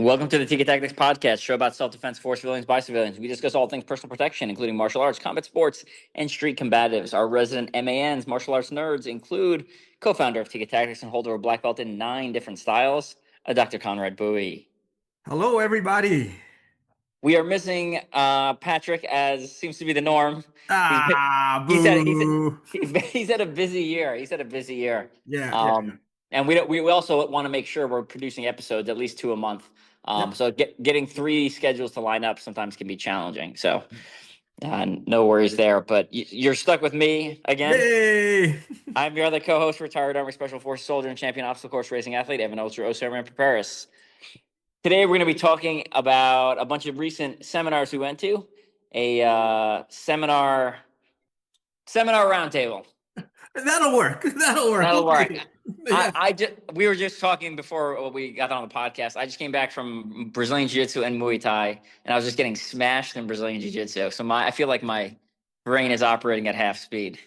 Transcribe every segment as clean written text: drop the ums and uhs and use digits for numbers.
Welcome to the Tiga Tactics Podcast, show about self-defense for civilians by civilians. We discuss all things personal protection, including martial arts, combat sports, and street combatives. Our resident MANs, martial arts nerds, include co-founder of Tiga Tactics and holder of black belt in 9 different styles, Dr. Conrad Bui. Hello, everybody. We are missing Patrick, as seems to be the norm. Boo. He's had a busy year. He's had a busy year. Yeah. And we also want to make sure we're producing episodes at least 2 a month. Yep. So getting 3 schedules to line up sometimes can be challenging. So no worries there. But you're stuck with me again. Yay. I'm your other co-host, retired Army Special Forces soldier and champion obstacle course racing athlete, Evan Ultra-OCR and Perperis. Today, we're going to be talking about a bunch of recent seminars we went to, a seminar roundtable. That'll work. That'll work. Yeah. We were just talking before we got on the podcast. I just came back from Brazilian Jiu-Jitsu and Muay Thai, and I was just getting smashed in Brazilian Jiu-Jitsu. So I feel like my brain is operating at half speed.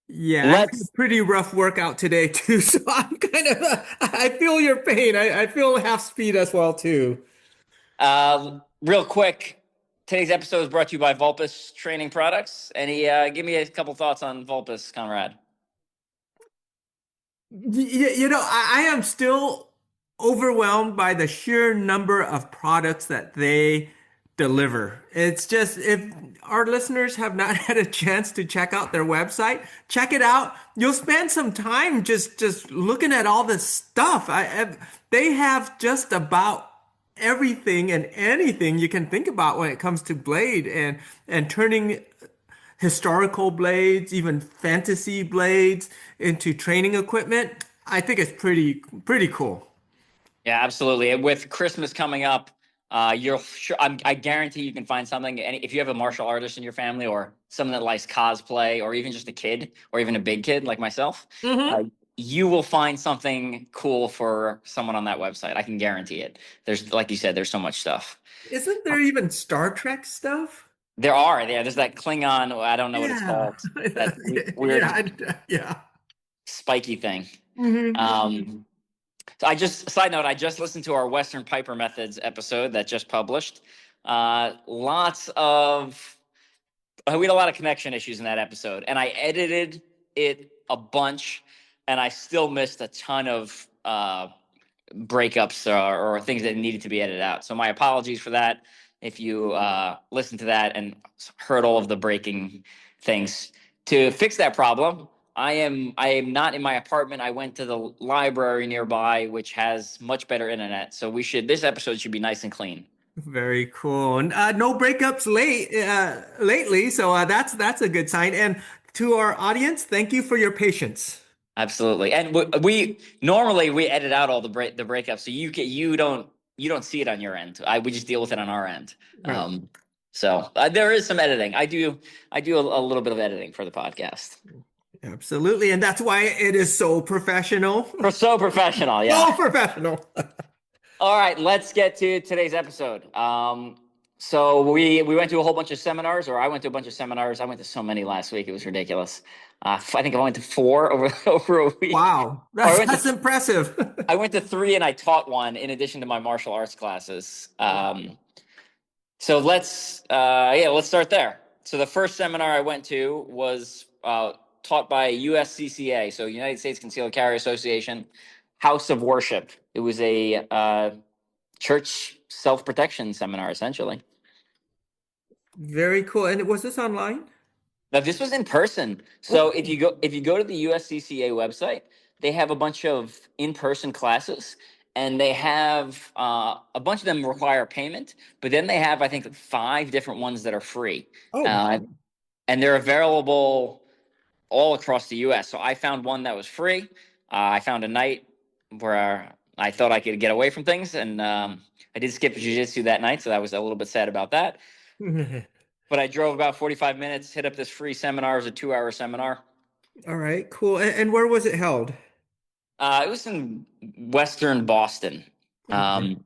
Yeah, I had a pretty rough workout today too, so I'm I feel your pain. I feel half speed as well too. Real quick, today's episode is brought to you by Vulpes Training Products. Give me a couple thoughts on Vulpes, Conrad. I am still overwhelmed by the sheer number of products that they deliver. It's just, if our listeners have not had a chance to check out their website, check it out. You'll spend some time just looking at all this stuff. They have just about everything and anything you can think about when it comes to blade and turning historical blades, even fantasy blades into training equipment. I think it's pretty cool. Yeah, absolutely. And with Christmas coming up, I guarantee you can find something. And if you have a martial artist in your family, or someone that likes cosplay, or even just a kid, or even a big kid like myself, you will find something cool for someone on that website. I can guarantee it. There's, like you said, there's so much stuff. Isn't there even Star Trek stuff? There's that Klingon, I don't know what it's called. That weird, spiky thing. So I just listened to our Western Piper Methods episode that just published. We had a lot of connection issues in that episode, and I edited it a bunch, and I still missed a ton of breakups or things that needed to be edited out. So my apologies for that. If you listened to that and heard all of the breaking things, to fix that problem, I am not in my apartment. I went to the library nearby, which has much better internet. So this episode should be nice and clean. Very cool. And no breakups lately, so that's a good sign. And to our audience, thank you for your patience. Absolutely. And we normally edit out all the breakups, so you don't see it on your end. We just deal with it on our end. Right. So there is some editing. I do a little bit of editing for the podcast. Absolutely. And that's why it is so professional. So professional. Yeah. So professional. All right, let's get to today's episode. So we went to a whole bunch of seminars, or I went to a bunch of seminars. I went to so many last week. It was ridiculous. I think I went to 4 over a week. Wow. That's impressive. I went to 3 and I taught 1 in addition to my martial arts classes. So let's start there. So the first seminar I went to was taught by USCCA, so United States Concealed Carry Association, House of Worship. It was a church self-protection seminar, essentially. Very cool. And was this online? Now, this was in person. So if you go to the USCCA website, they have a bunch of in-person classes, and they have a bunch of them require payment, but then they have, I think, 5 different ones that are free. And they're available all across the U.S. So I found one that was free. I found a night where I thought I could get away from things, and I did skip jiu-jitsu that night, so I was a little bit sad about that. But I drove about 45 minutes, hit up this free seminar. It was a 2-hour seminar. All right, cool. And where was it held? It was in Western Boston. It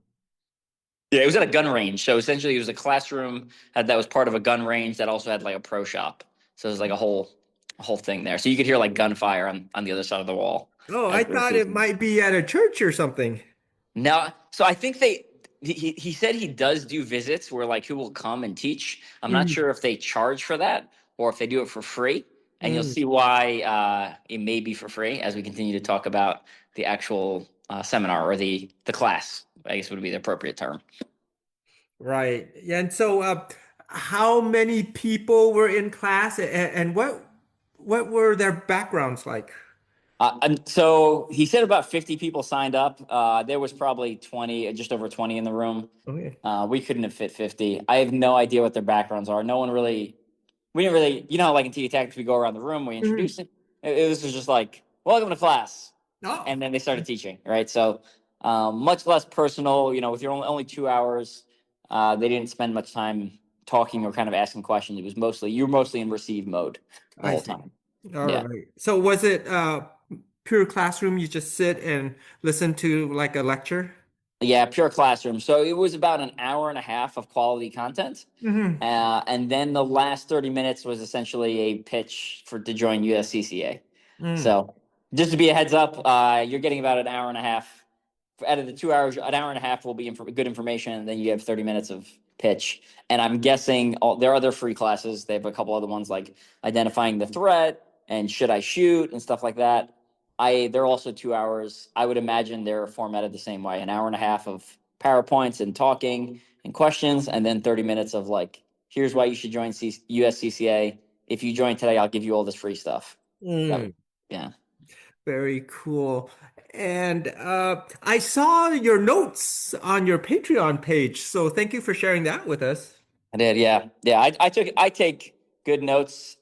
was at a gun range. So essentially, it was a classroom that was part of a gun range that also had like a pro shop. So it was like a whole thing there. So you could hear like gunfire on the other side of the wall. Oh, I thought it might be at a church or something. No, so I think he said he does do visits where like he will come and teach. I'm not Mm, sure if they charge for that or if they do it for free. And you'll mm. see why it may be for free as we continue to talk about the actual seminar or the class, I guess would be the appropriate term. Right. Yeah, and so how many people were in class and what were their backgrounds like? And so he said about 50 people signed up. There was probably 20, just over 20 in the room. Okay. We couldn't have fit 50. I have no idea what their backgrounds are. No one really, we didn't really, you know, like in Tiga Tactics, we go around the room, we Mhm. introduce it. It was just like, welcome to class. Oh. And then they started teaching, right? So much less personal, you know, with your only 2 hours, they didn't spend much time talking or kind of asking questions. It was mostly, you're mostly in receive mode the I whole see. time. All Yeah. right. So was it pure classroom? You just sit and listen to like a lecture? Yeah, pure classroom. So it was about an hour and a half of quality content. Hmm. And then the last 30 minutes was essentially a pitch for to join USCCA. Mm. So just to be a heads up, you're getting about an hour and a half. Out of the 2 hours, an hour and a half will be good information, and then you have 30 minutes of pitch. And I'm guessing there are other free classes. They have a couple other ones like identifying the threat and should I shoot and stuff like that. They're also 2 hours. I would imagine they're formatted the same way: an hour and a half of PowerPoints and talking and questions, and then 30 minutes of like, here's why you should join USCCA. If you join today, I'll give you all this free stuff. That, Mm. yeah. Very cool. And I saw your notes on your Patreon page, so thank you for sharing that with us. I did, yeah, yeah. I take good notes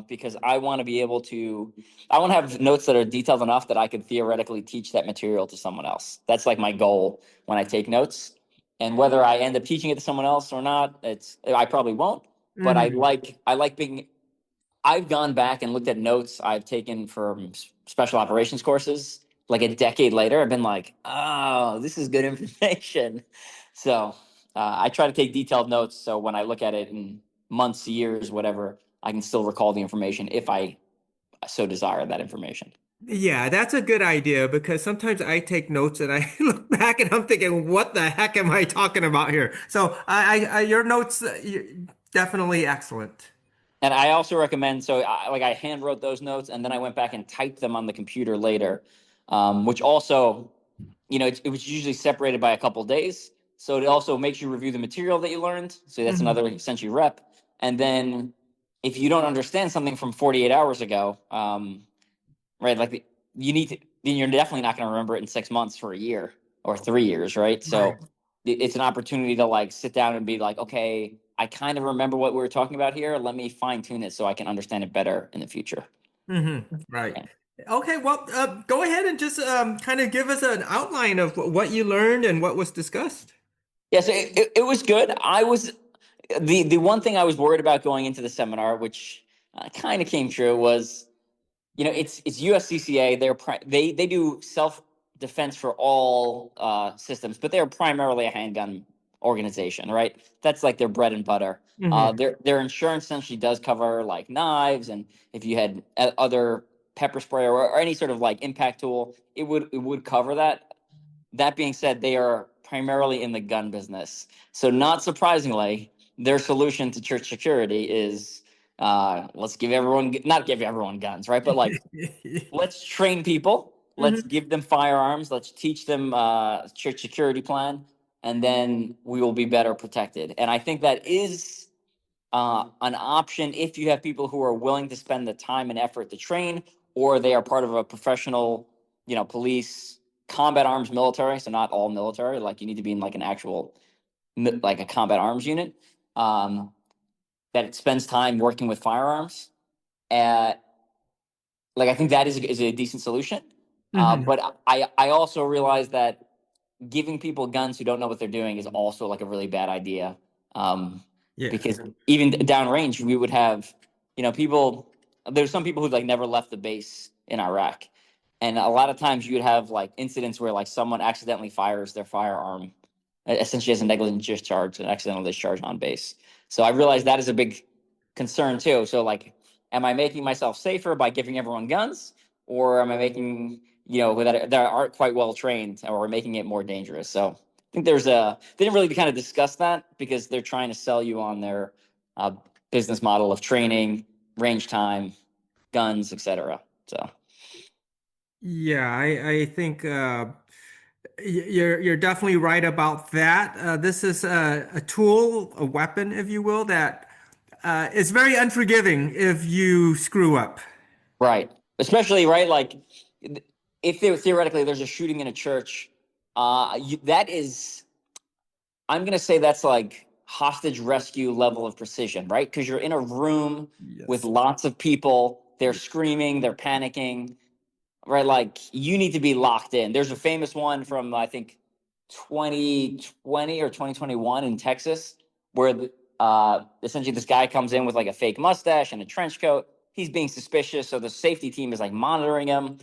because I want to be able to. I want to have notes that are detailed enough that I could theoretically teach that material to someone else. That's like my goal when I take notes. And whether I end up teaching it to someone else or not, I probably won't. But Hmm. I like being. I've gone back and looked at notes I've taken from special operations courses like a decade later. I've been like, oh, this is good information. So I try to take detailed notes so when I look at it in months, years, whatever, I can still recall the information if I so desire that information. Yeah, that's a good idea because sometimes I take notes and I look back and I'm thinking, what the heck am I talking about here? So your notes, definitely excellent. And I also recommend, so I hand wrote those notes and then I went back and typed them on the computer later, which also, you know, it was usually separated by a couple days. So it also makes you review the material that you learned. So that's Mhm. another essentially rep. And then if you don't understand something from 48 hours ago, right, like you need to, then you're definitely not going to remember it in 6 months for a year or 3 years, right? Right. So it's an opportunity to like sit down and be like, okay, I kind of remember what we were talking about here. Let me fine tune it so I can understand it better in the future. Hmm. Right. Yeah. Okay, well, go ahead and just kind of give us an outline of what you learned and what was discussed. Yeah, so it was good. I was the one thing I was worried about going into the seminar, which kind of came true, was you know it's USCCA. They do self defense for all systems, but they're primarily a handgun organization, right? That's like their bread and butter. Hmm. Their insurance essentially does cover like knives, and if you had other pepper spray or any sort of like impact tool, it would cover that. That being said, they are primarily in the gun business. So, not surprisingly, their solution to church security is let's give everyone, not give everyone guns, right? But like, let's train people, let's Hmm. give them firearms, let's teach them church security plan, and then we will be better protected. And I think that is an option if you have people who are willing to spend the time and effort to train, or they are part of a professional, you know, police, combat arms military. So not all military. Like you need to be in like an actual, like a combat arms unit that it spends time working with firearms. Uh, like I think that is a decent solution. Hmm. But I also realize that giving people guns who don't know what they're doing is also like a really bad idea. Um, Yeah. because even downrange, we would have, you know, people. There's some people who like never left the base in Iraq, and a lot of times you would have like incidents where like someone accidentally fires their firearm, essentially as a negligent discharge, an accidental discharge on base. So I realize that is a big concern too. So like, am I making myself safer by giving everyone guns, or am I making that aren't quite well trained, or making it more dangerous? So think they didn't really kind of discuss that because they're trying to sell you on their uh, business model of training, range time, guns, etc. So Yeah, I think you're definitely right about that. This is a tool, a weapon, if you will, that is very unforgiving if you screw up. right, especially right, like if there theoretically there's a shooting in a church, that is, I'm gonna say that's like hostage rescue level of precision, right? Because you're in a room with Yes. lots of people, they're screaming, they're panicking, right? Like you need to be locked in. There's a famous one from I think 2020 or 2021 in Texas where essentially this guy comes in with like a fake mustache and a trench coat. He's being suspicious, so the safety team is like monitoring him.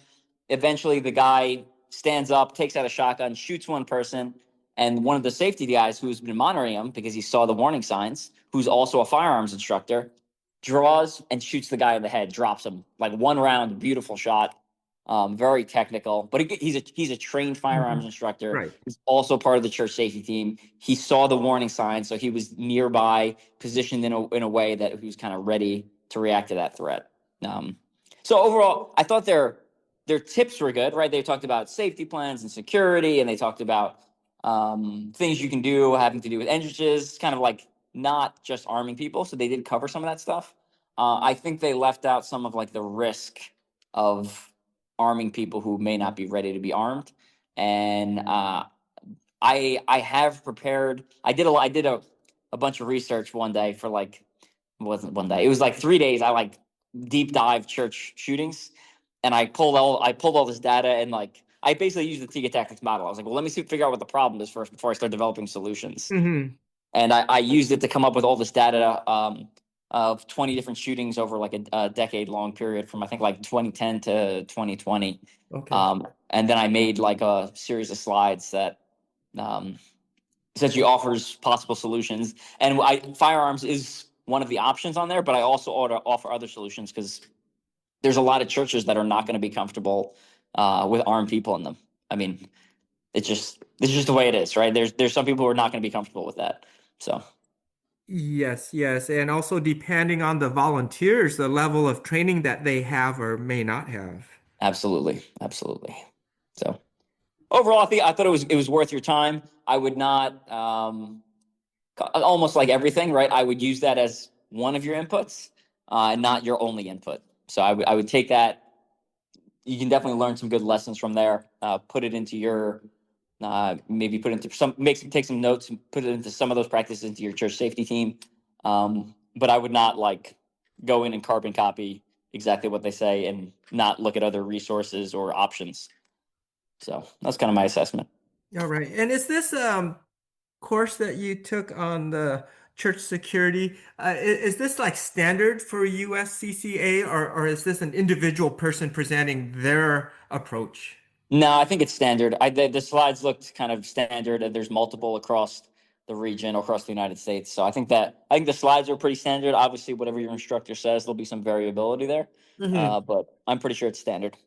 Eventually, the guy stands up, takes out a shotgun, shoots one person, and one of the safety guys who's been monitoring him because he saw the warning signs, who's also a firearms instructor, draws and shoots the guy in the head, drops him like one round, beautiful shot. Very technical, but he's a trained firearms Mhm. instructor. Right. He's also part of the church safety team. He saw the warning signs, so he was nearby, positioned in a way that he was kind of ready to react to that threat. Um, so overall, I thought their tips were good, right? They talked about safety plans and security, and they talked about things you can do having to do with entrances, kind of like not just arming people. So they did cover some of that stuff. I think they left out some of like the risk of arming people who may not be ready to be armed. And I have prepared. I did a bunch of research one day for like it wasn't one day. It was like 3 days. I like deep dive church shootings, and I pulled all this data and like I basically used the Tiga tactics model. I was like, well, let me figure out what the problem is first before I start developing solutions. Hmm. And I used it to come up with all this data of 20 different shootings over like a decade long period from I think like 2010 to 2020. Okay. And then I made like a series of slides that um, essentially offers possible solutions. And firearms is one of the options on there, but I also offer other solutions because there's a lot of churches that are not going to be comfortable with armed people in them. I mean, it's just the way it is, right? There's some people who are not going to be comfortable with that. So Yes, yes. And also depending on the volunteers, the level of training that they have or may not have. absolutely, absolutely. So overall, I thought it was worth your time. I would not almost like everything, right? I would use that as one of your inputs, and not your only input. So I would take that. You can definitely learn some good lessons from there. Put it into your maybe put into some take some notes and put it into some of those practices into your church safety team. But I would not like go in and carbon copy exactly what they say and not look at other resources or options. So that's kind of my assessment. All right. And is this course that you took on the church security, is this like standard for USCCA or is this an individual person presenting their approach? No, I think it's standard. The slides looked kind of standard, and there's multiple across the region, across the United States. So I think the slides are pretty standard. Obviously, whatever your instructor says, there'll be some variability there, Hmm. but I'm pretty sure it's standard.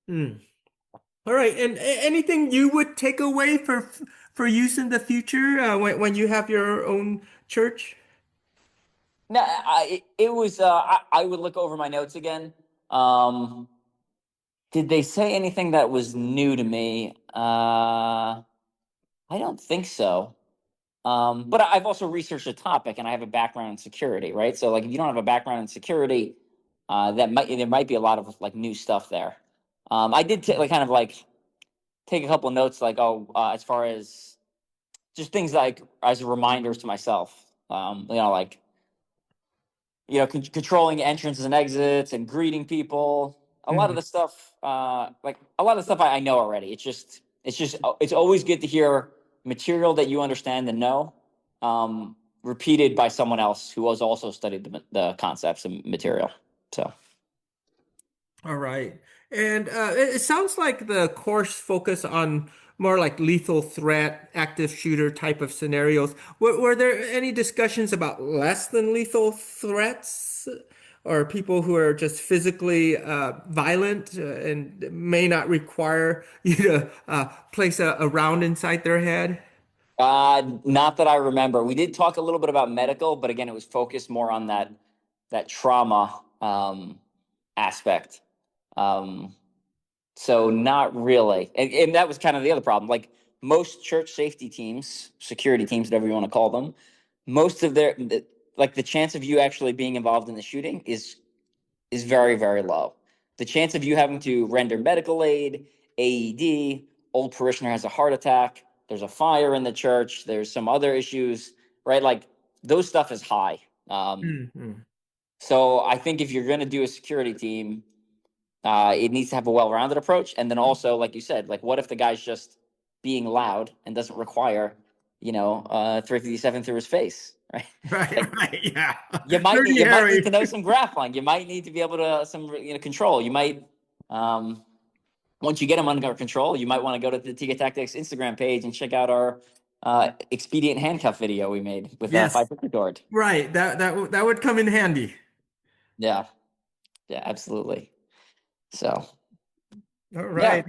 All right. And anything you would take away for use in the future when you have your own church? No, it was. I would look over my notes again. Um, did they say anything that was new to me? I don't think so. But I've also researched the topic, and I have a background in security, right? So, like, if you don't have a background in security, there might be a lot of like new stuff there. I did like kind of like take a couple notes, like as far as just things like as reminders to myself. Like controlling entrances and exits and greeting people. A lot of Mhm. the stuff, like a lot of stuff I know already. It's always good to hear material that you understand and know, repeated by someone else who has also studied the concepts and material. So All right. And it sounds like the course focus on more like lethal threat, active shooter type of scenarios. Were there any discussions about less than lethal threats or people who are just physically violent and may not require you to place a round inside their head? Not that I remember. We did talk a little bit about medical, but again, it was focused more on that trauma aspect. Um, so not really, and that was kind of the other problem. Like most church safety teams, security teams, whatever you want to call them, most of like the chance of you actually being involved in the shooting is very, very low. The chance of you having to render medical aid, AED, old parishioner has a heart attack, there's a fire in the church, there's some other issues, right? Like those stuff is high. Mhm. So I think if you're going to do a security team, it needs to have a well-rounded approach. And then also, like you said, like what if the guy's just being loud and doesn't require, 357 through his face, right? Right, Like right, yeah. you Pretty might need hairy. to know some grappling. You might need to be able to some control. You might once you get them under control, you might want to go to the Tiga Tactics Instagram page and check out our expedient handcuff video we made with Yes, 550 Dord. right. That would come in handy. Yeah, yeah, absolutely. So All yeah. right.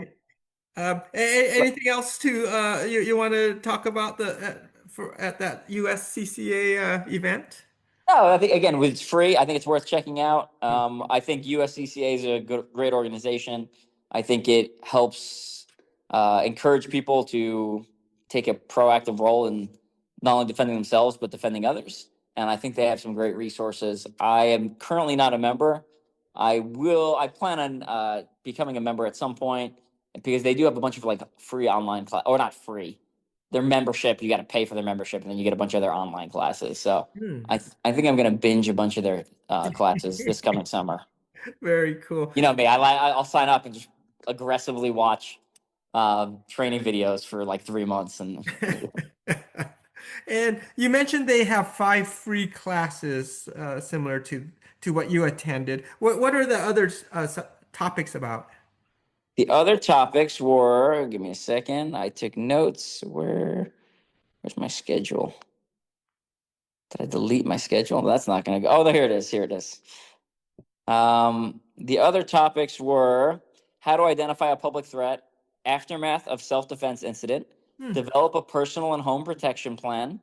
Anything else to you want to talk about at that USCCA event? No, I think again, it's free. I think it's worth checking out. I think USCCA is a great organization. I think it helps encourage people to take a proactive role in not only defending themselves but defending others. And I think they have some great resources. I am currently not a member. I will. I plan on becoming a member at some point because they do have a bunch of like free online class, or not free. Their membership, you got to pay for their membership, and then you get a bunch of their online classes. So Hmm. I think I'm going to binge a bunch of their classes this coming summer. Very cool. You know me, I'll sign up and just aggressively watch training videos for like 3 months, and And you mentioned they have five free classes similar to what you attended. What are the other topics about? the other topics were. Give me a second. I took notes. Where's my schedule? Did I delete my schedule? That's not going to go. Oh, here it is. Here it is. The other topics were how to identify a public threat, aftermath of self-defense incident, Hmm. develop a personal and home protection plan,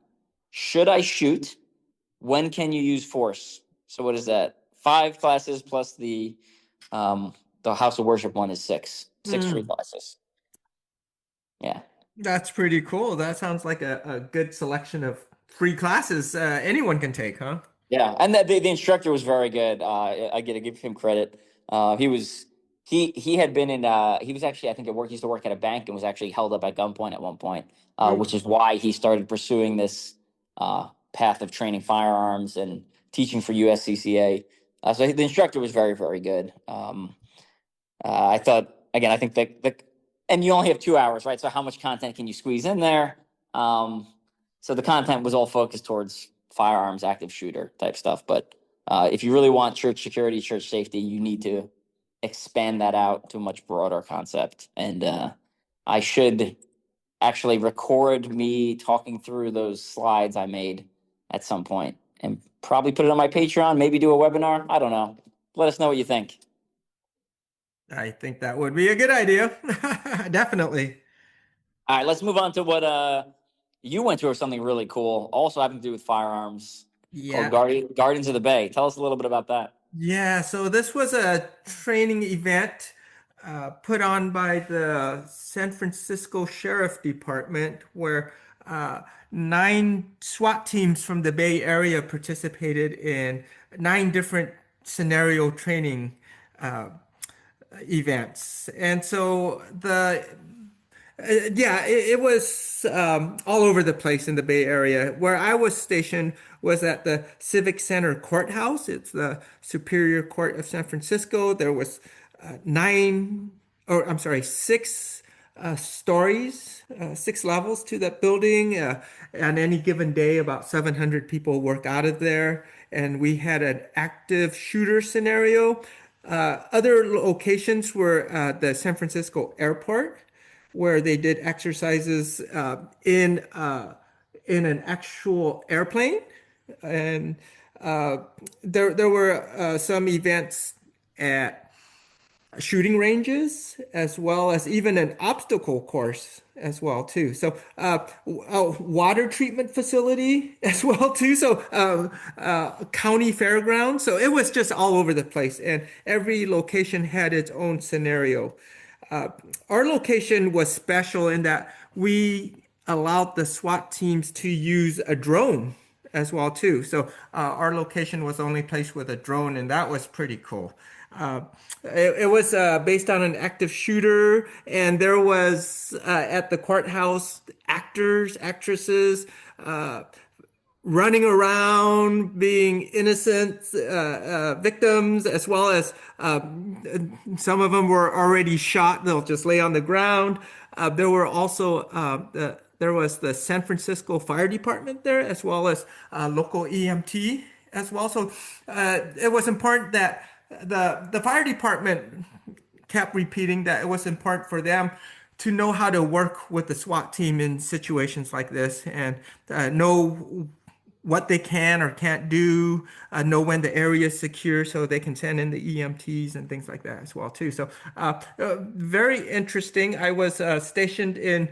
should I shoot, when can you use force? So what is that? 5 classes plus the House of Worship one is six free Hmm. classes. Yeah. That's pretty cool. That sounds like a good selection of free classes anyone can take, huh? Yeah, and the instructor was very good. I get to give him credit. He was he had been in. He was actually, I think, he used to work at a bank and was actually held up at gunpoint at one point, which Hmm. is why he started pursuing this path of training firearms and teaching for USCCA. So the instructor was very, very good. I thought again. I think and you only have 2 hours, right? So how much content can you squeeze in there? Um, so the content was all focused towards firearms, active shooter type stuff. But if you really want church security, church safety, you need to expand that out to a much broader concept. And I should actually record me talking through those slides I made at some point and probably put it on my Patreon. Maybe do a webinar. I don't know. Let us know what you think. I think that would be a good idea. Definitely. All right, let's move on to what you went to, or something really cool, also having to do with firearms, called Yeah. Guardians of the Bay. Tell us a little bit about that. Yeah, so this was a training event put on by the San Francisco Sheriff Department where uh, 9 SWAT teams from the Bay Area participated in 9 different scenario training uh, events. And so yeah, it was all over the place in the Bay Area. Where I was stationed was at the Civic Center Courthouse. It's the Superior Court of San Francisco. There was nine, or I'm sorry, 6 stories, 6 levels to that building. On any given day, about 700 people work out of there. And we had an active shooter scenario. Other locations were the San Francisco airport where they did exercises in an actual airplane, and there were some events at shooting ranges as well as even an obstacle course as well too. So a water treatment facility as well too. So county fairgrounds. So it was just all over the place, and every location had its own scenario. Uh, our location was special in that we allowed the SWAT teams to use a drone as well too. So our location was the only place with a drone, and that was pretty cool. Uh, it was based on an active shooter, and there was at the courthouse actors, actresses, uh, running around, being innocent victims, as well as some of them were already shot. They'll just lay on the ground. There were also there was the San Francisco Fire Department there, as well as local EMT as well. So it was important that the fire department kept repeating that it was important for them to know how to work with the SWAT team in situations like this and know what they can or can't do, know when the area is secure so they can send in the EMTs and things like that as well too. So very interesting. I was stationed in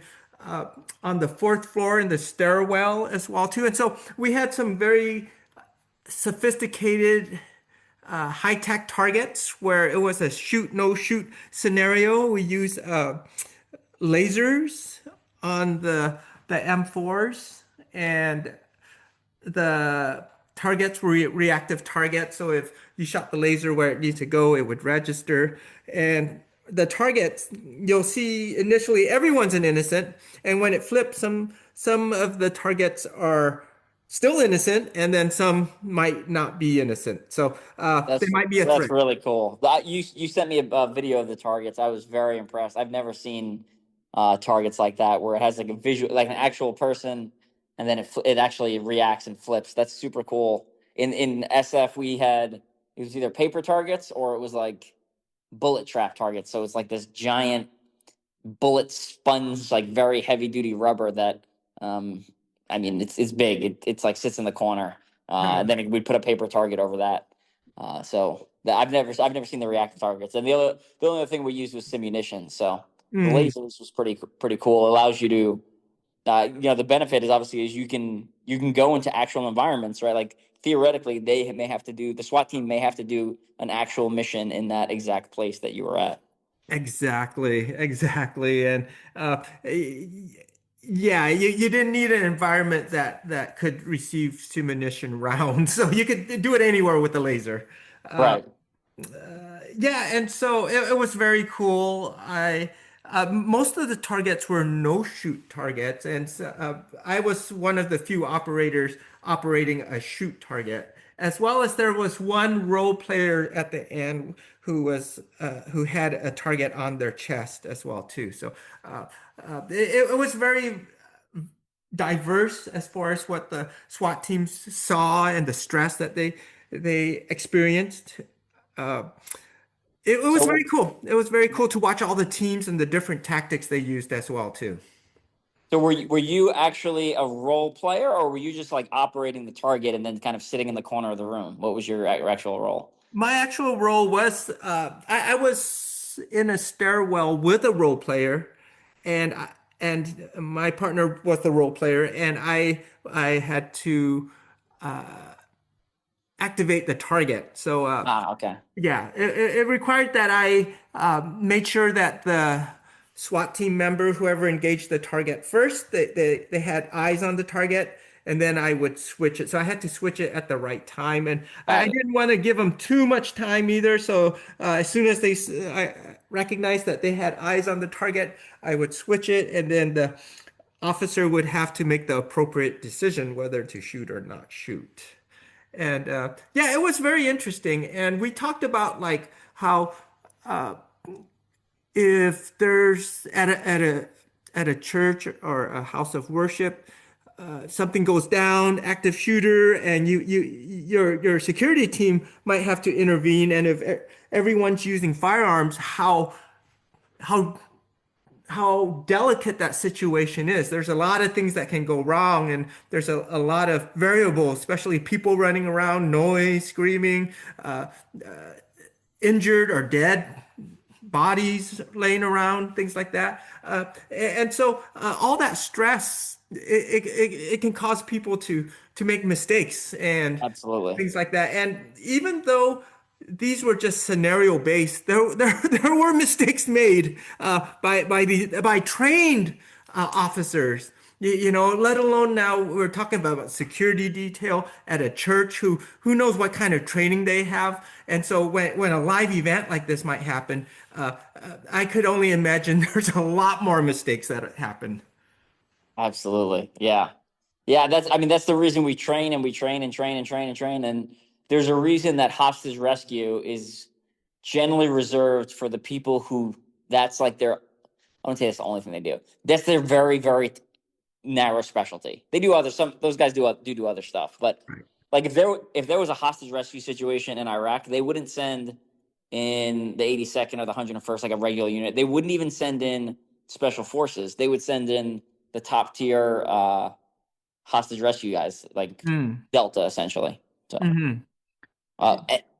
on the fourth floor in the stairwell as well too. And so we had some very sophisticated high-tech targets where it was a shoot no shoot scenario. We used lasers on the M4s, and the targets were reactive targets. So if you shot the laser where it needs to go, it would register. And the targets, you'll see initially everyone's an innocent, and when it flips, some of the targets are still innocent, and then some might not be innocent. So they might be a That's threat. really cool. You sent me a video of the targets. I was very impressed. I've never seen targets like that where it has like a visual, like an actual person, and then it actually reacts and flips. That's super cool. In SF, we had it was either paper targets or it was like bullet trap targets. So it's like this giant bullet sponge, like very heavy duty rubber that I mean it's big. It's like sits in the corner. And then we'd put a paper target over that. I've never seen the reactive targets. And the only other thing we used was simunition. So the Mm, lasers was pretty cool. It allows you to the benefit is obviously is you can go into actual environments, right? Like theoretically, the SWAT team may have to do an actual mission in that exact place that you were at. exactly, exactly. And yeah, you didn't need an environment that could receive simunition rounds, so you could do it anywhere with the laser. Uh, Right. yeah, and so it was very cool. I most of the targets were no shoot targets, and so, I was one of the few operators operating a shoot target, as well as there was one role player at the end who had a target on their chest as well too. So it was very diverse as far as what the SWAT teams saw and the stress that they experienced. Uh, it was very So cool. It was very cool to watch all the teams and the different tactics they used as well too. So were you actually a role player, or were you just like operating the target and then kind of sitting in the corner of the room? What was your actual role? My actual role was I was in a stairwell with a role player, and and my partner was the role player, and I had to activate the target. So Ah, okay. yeah, it required that I made sure that the SWAT team member, whoever engaged the target first, they had eyes on the target, and then I would switch it. So I had to switch it at the right time, and I Got it. didn't want to give them too much time either. So as soon as I recognized that they had eyes on the target, I would switch it, and then the officer would have to make the appropriate decision whether to shoot or not shoot. And yeah, it was very interesting. And we talked about like how if there's at a church or a house of worship, something goes down, active shooter, and your security team might have to intervene. And if everyone's using firearms, how how delicate that situation is. There's a lot of things that can go wrong, and there's a lot of variables, especially people running around, noise, screaming, injured or dead. bodies laying around, things like that. And so all that stress, it can cause people to make mistakes and Absolutely. things like that. And even though these were just scenario based, there were mistakes made by trained officers. You know, let alone now we're talking about security detail at a church who knows what kind of training they have. And so when a live event like this might happen, I could only imagine there's a lot more mistakes that happen. Absolutely. Yeah. Yeah, I mean, that's the reason we train and we train and train and train and train. And there's a reason that hostage rescue is generally reserved for the people who that's like their, I wouldn't say that's the only thing they do. That's their very, very narrow specialty. They do other, some, those guys do other stuff. But like if there was a hostage rescue situation in Iraq, they wouldn't send in the 82nd or the 101st, like a regular unit. They wouldn't even send in special forces. They would send in the top tier, hostage rescue guys, like Mm. Delta, essentially. So, Hmm.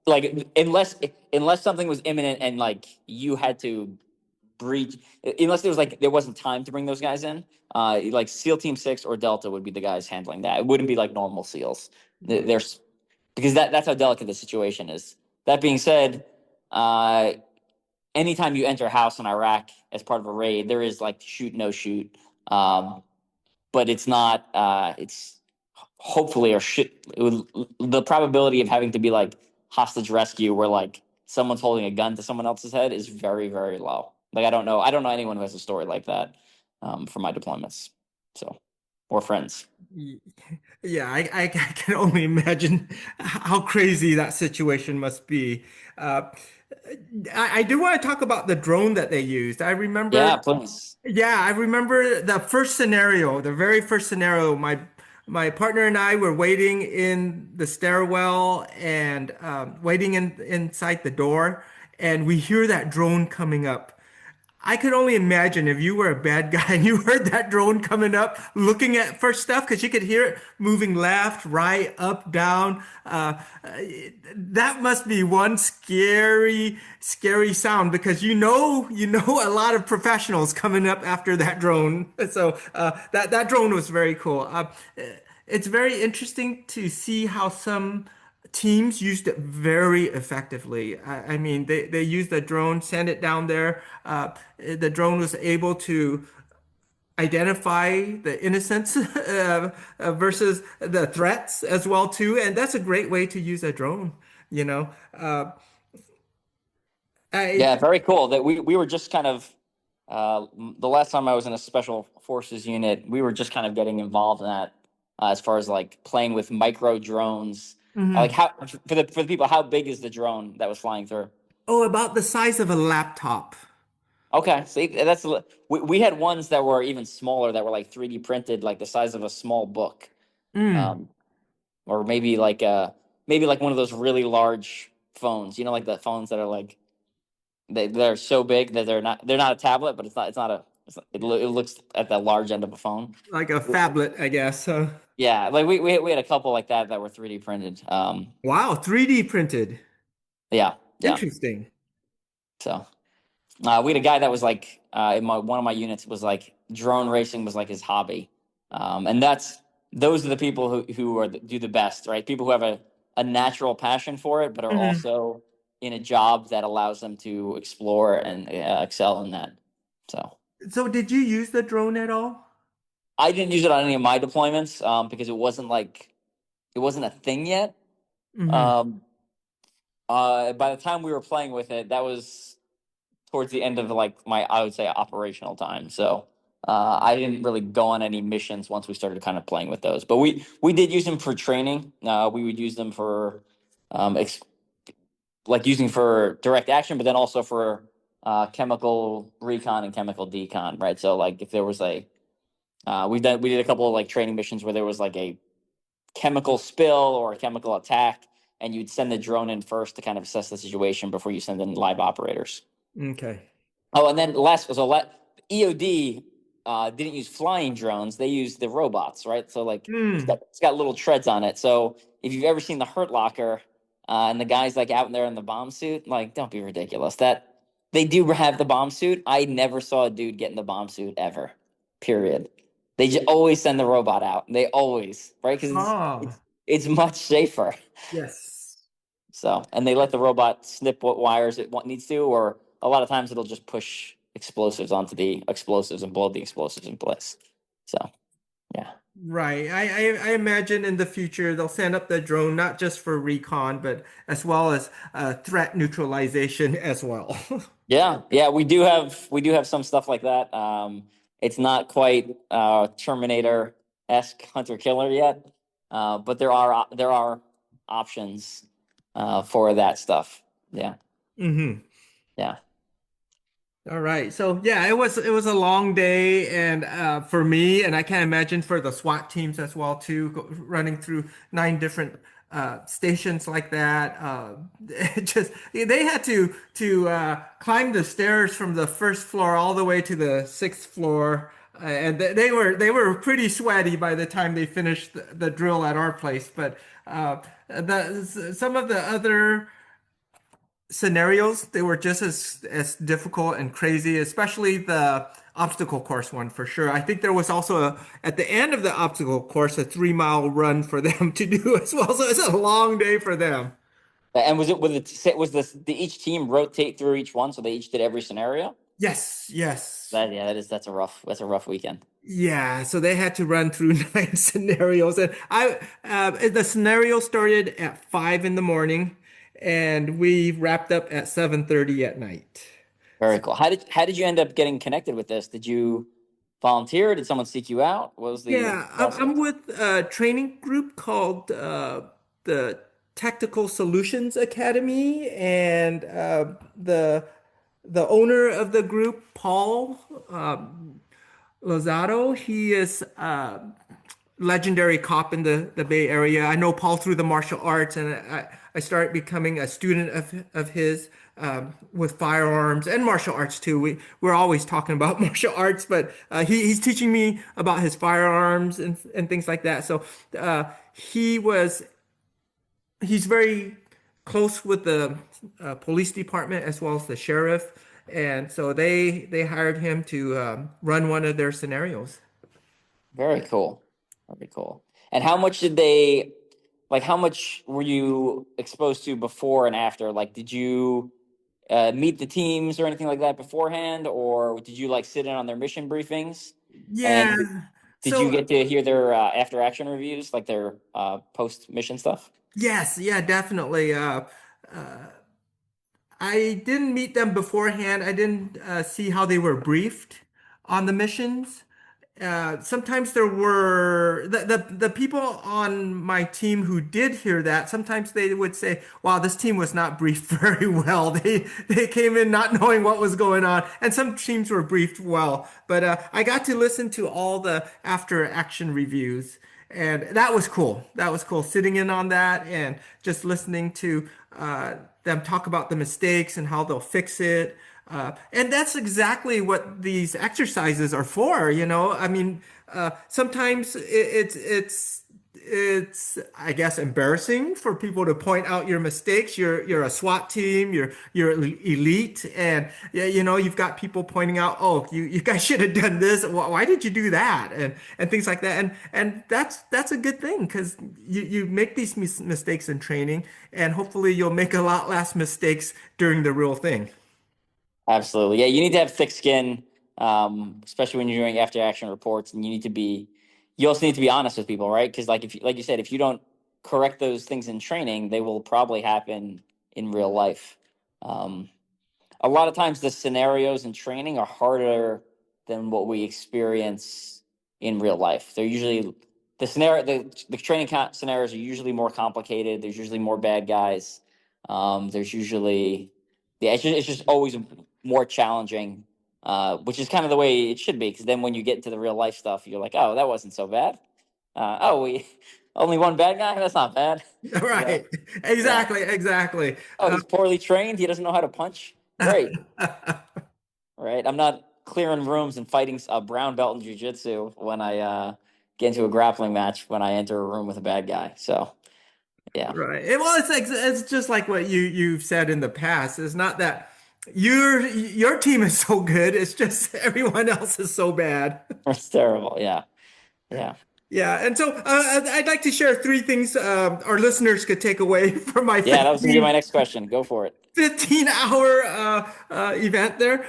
like unless something was imminent and like you had to breach, unless there wasn't time to bring those guys in. Like SEAL Team 6 or Delta would be the guys handling that. It wouldn't be like normal SEALs. There's because that's how delicate the situation is. That being said, uh, anytime you enter a house in Iraq as part of a raid, there is like shoot no shoot. Um, but it's not. It's hopefully or should the probability of having to be like hostage rescue where like someone's holding a gun to someone else's head is very very low. Like I don't know anyone who has a story like that from my deployments. So or friends. Yeah, I can only imagine how crazy that situation must be. Uh, I do want to talk about the drone that they used. I remember, Yeah, please. yeah, I remember the first scenario, the very first scenario. My partner and I were waiting in the stairwell and waiting inside the door, and we hear that drone coming up. I could only imagine if you were a bad guy and you heard that drone coming up, looking at for stuff, because you could hear it moving left, right, up, down. That must be one scary, scary sound because you know a lot of professionals coming up after that drone. So that drone was very cool. It's very interesting to see how some teams used it very effectively. I mean, they used the drone, sent it down there. The drone was able to identify the innocents versus the threats as well too, and that's a great way to use a drone. You know, I Yeah, very cool. That we were just kind of the last time I was in a special forces unit, we were just kind of getting involved in that as far as like playing with micro drones. Like Mhm. how for the people, how big is the drone that was flying through? Oh, about the size of a laptop. Okay, see we had ones that were even smaller that were like 3D printed, like the size of a small book, Mm. um, or maybe like one of those really large phones. You know, like the phones that are like they're so big that they're not a tablet, but it looks at the large end of a phone. Like a phablet, I guess. Yeah, like we had a couple like that were 3D printed. Wow, 3D printed. Yeah, yeah. Interesting. So we had a guy that was like in my one of my units was like drone racing was like his hobby, and those are the people who do the best, right? People who have a natural passion for it, but are Mhm. also in a job that allows them to explore and excel in that. So. So did you use the drone at all? I didn't use it on any of my deployments because it wasn't a thing yet. Hmm. Um, by the time we were playing with it, that was towards the end of like my I would say operational time. So I didn't really go on any missions once we started kind of playing with those. But we did use them for training. We would use them for um, ex- like using for direct action, but then also for chemical recon and chemical decon, right? So like if there was we did a couple of like training missions where there was like a chemical spill or a chemical attack, and you'd send the drone in first to kind of assess the situation before you send in live operators. Okay. Oh, and then EOD didn't use flying drones; they used the robots, right? So like Hmm. it's got little treads on it. So if you've ever seen the Hurt Locker and the guy's like out there in the bomb suit, like don't be ridiculous. They do have the bomb suit. I never saw a dude get in the bomb suit ever. Period. They just always send the robot out. They always, right? Because Oh, it's much safer. yes. So, and they let the robot snip what wires it needs to, or a lot of times it'll just push explosives onto the explosives and blow the explosives in place. So, yeah. Right. I imagine in the future they'll send up the drone not just for recon, but as well as threat neutralization as well. Yeah, yeah, we do have some stuff like that. It's not quite Terminator-esque hunter killer yet, but there are options for that stuff. Yeah, Hmm. yeah. All right. So yeah, it was a long day, and for me, and I can't imagine for the SWAT teams as well too, running through 9 different stations like that. It just they had to climb the stairs from the first floor all the way to the sixth floor, and they were pretty sweaty by the time they finished the drill at our place. But some of the other scenarios, they were just as difficult and crazy, especially the obstacle course one for sure. I think there was also at the end of the obstacle course a 3 mile run for them to do as well. So it's a long day for them. And was each team rotate through each one, so they each did every scenario? Yes, yes. That's a rough weekend. Yeah, so they had to run through 9 scenarios, and the scenario started at 5 in the morning, and we wrapped up at 7:30 at night. Very cool. How did you end up getting connected with this? Did you volunteer? Did someone seek you out? What was the Yeah, I'm process? with a training group called the Tactical Solutions Academy, and the owner of the group, Paul Lozado, he is legendary cop in the Bay Area. I know Paul through the martial arts, and I started becoming a student of his with firearms and martial arts too. We're always talking about martial arts, but he's teaching me about his firearms and things like that. So he was he's very close with the police department as well as the sheriff, and so they hired him to run one of their scenarios. Very cool. Very cool. And how much did they like how much were you exposed to before and after? Like did you meet the teams or anything like that beforehand, or did you like sit in on their mission briefings? Yeah. And did you So get to hear their after action reviews, like their post mission stuff? yes, yeah, definitely. I didn't meet them beforehand. I didn't see how they were briefed on the missions. Sometimes there were the people on my team who did hear that. Sometimes they would say, "Wow, this team was not briefed very well. They came in not knowing what was going on." And some teams were briefed well. But I got to listen to all the after action reviews, and that was cool. That was cool sitting in on that and just listening to them talk about the mistakes and how they'll fix it. And that's exactly what these exercises are for, you know. I mean, sometimes it's I guess embarrassing for people to point out your mistakes. You're a SWAT team, you're elite, and yeah, you know you've got people pointing out, oh, you guys should have done this. Why did you do that? And things like that. And that's a good thing because you make these mistakes in training, and hopefully you'll make a lot less mistakes during the real thing. Absolutely. Yeah, you need to have thick skin, especially when you're doing after action reports, and you also need to be honest with people, right? Because like you said, if you don't correct those things in training, they will probably happen in real life. Um, a lot of times the scenarios in training are harder than what we experience in real life. They're usually the training scenarios are usually more complicated. There's usually more bad guys. There's usually yeah, it's just always more challenging, which is kind of the way it should be. Because then when you get into the real life stuff, you're like, oh, that wasn't so bad. We only one bad guy. That's not bad. You know? Right. Yeah. Exactly. Exactly. Oh, he's poorly trained. He doesn't know how to punch. Great. Right. I'm not clearing rooms and fighting a brown belt in jujitsu when I get into a grappling match when I enter a room with a bad guy. So yeah. Right. Well, it's just like what you've said in the past. It's not that your team is so good. It's just everyone else is so bad. It's terrible. Yeah. Yeah. Yeah, and so I'd like to share three things our listeners could take away from my Yeah, that was gonna be my next question. Go for it. 15-hour event there.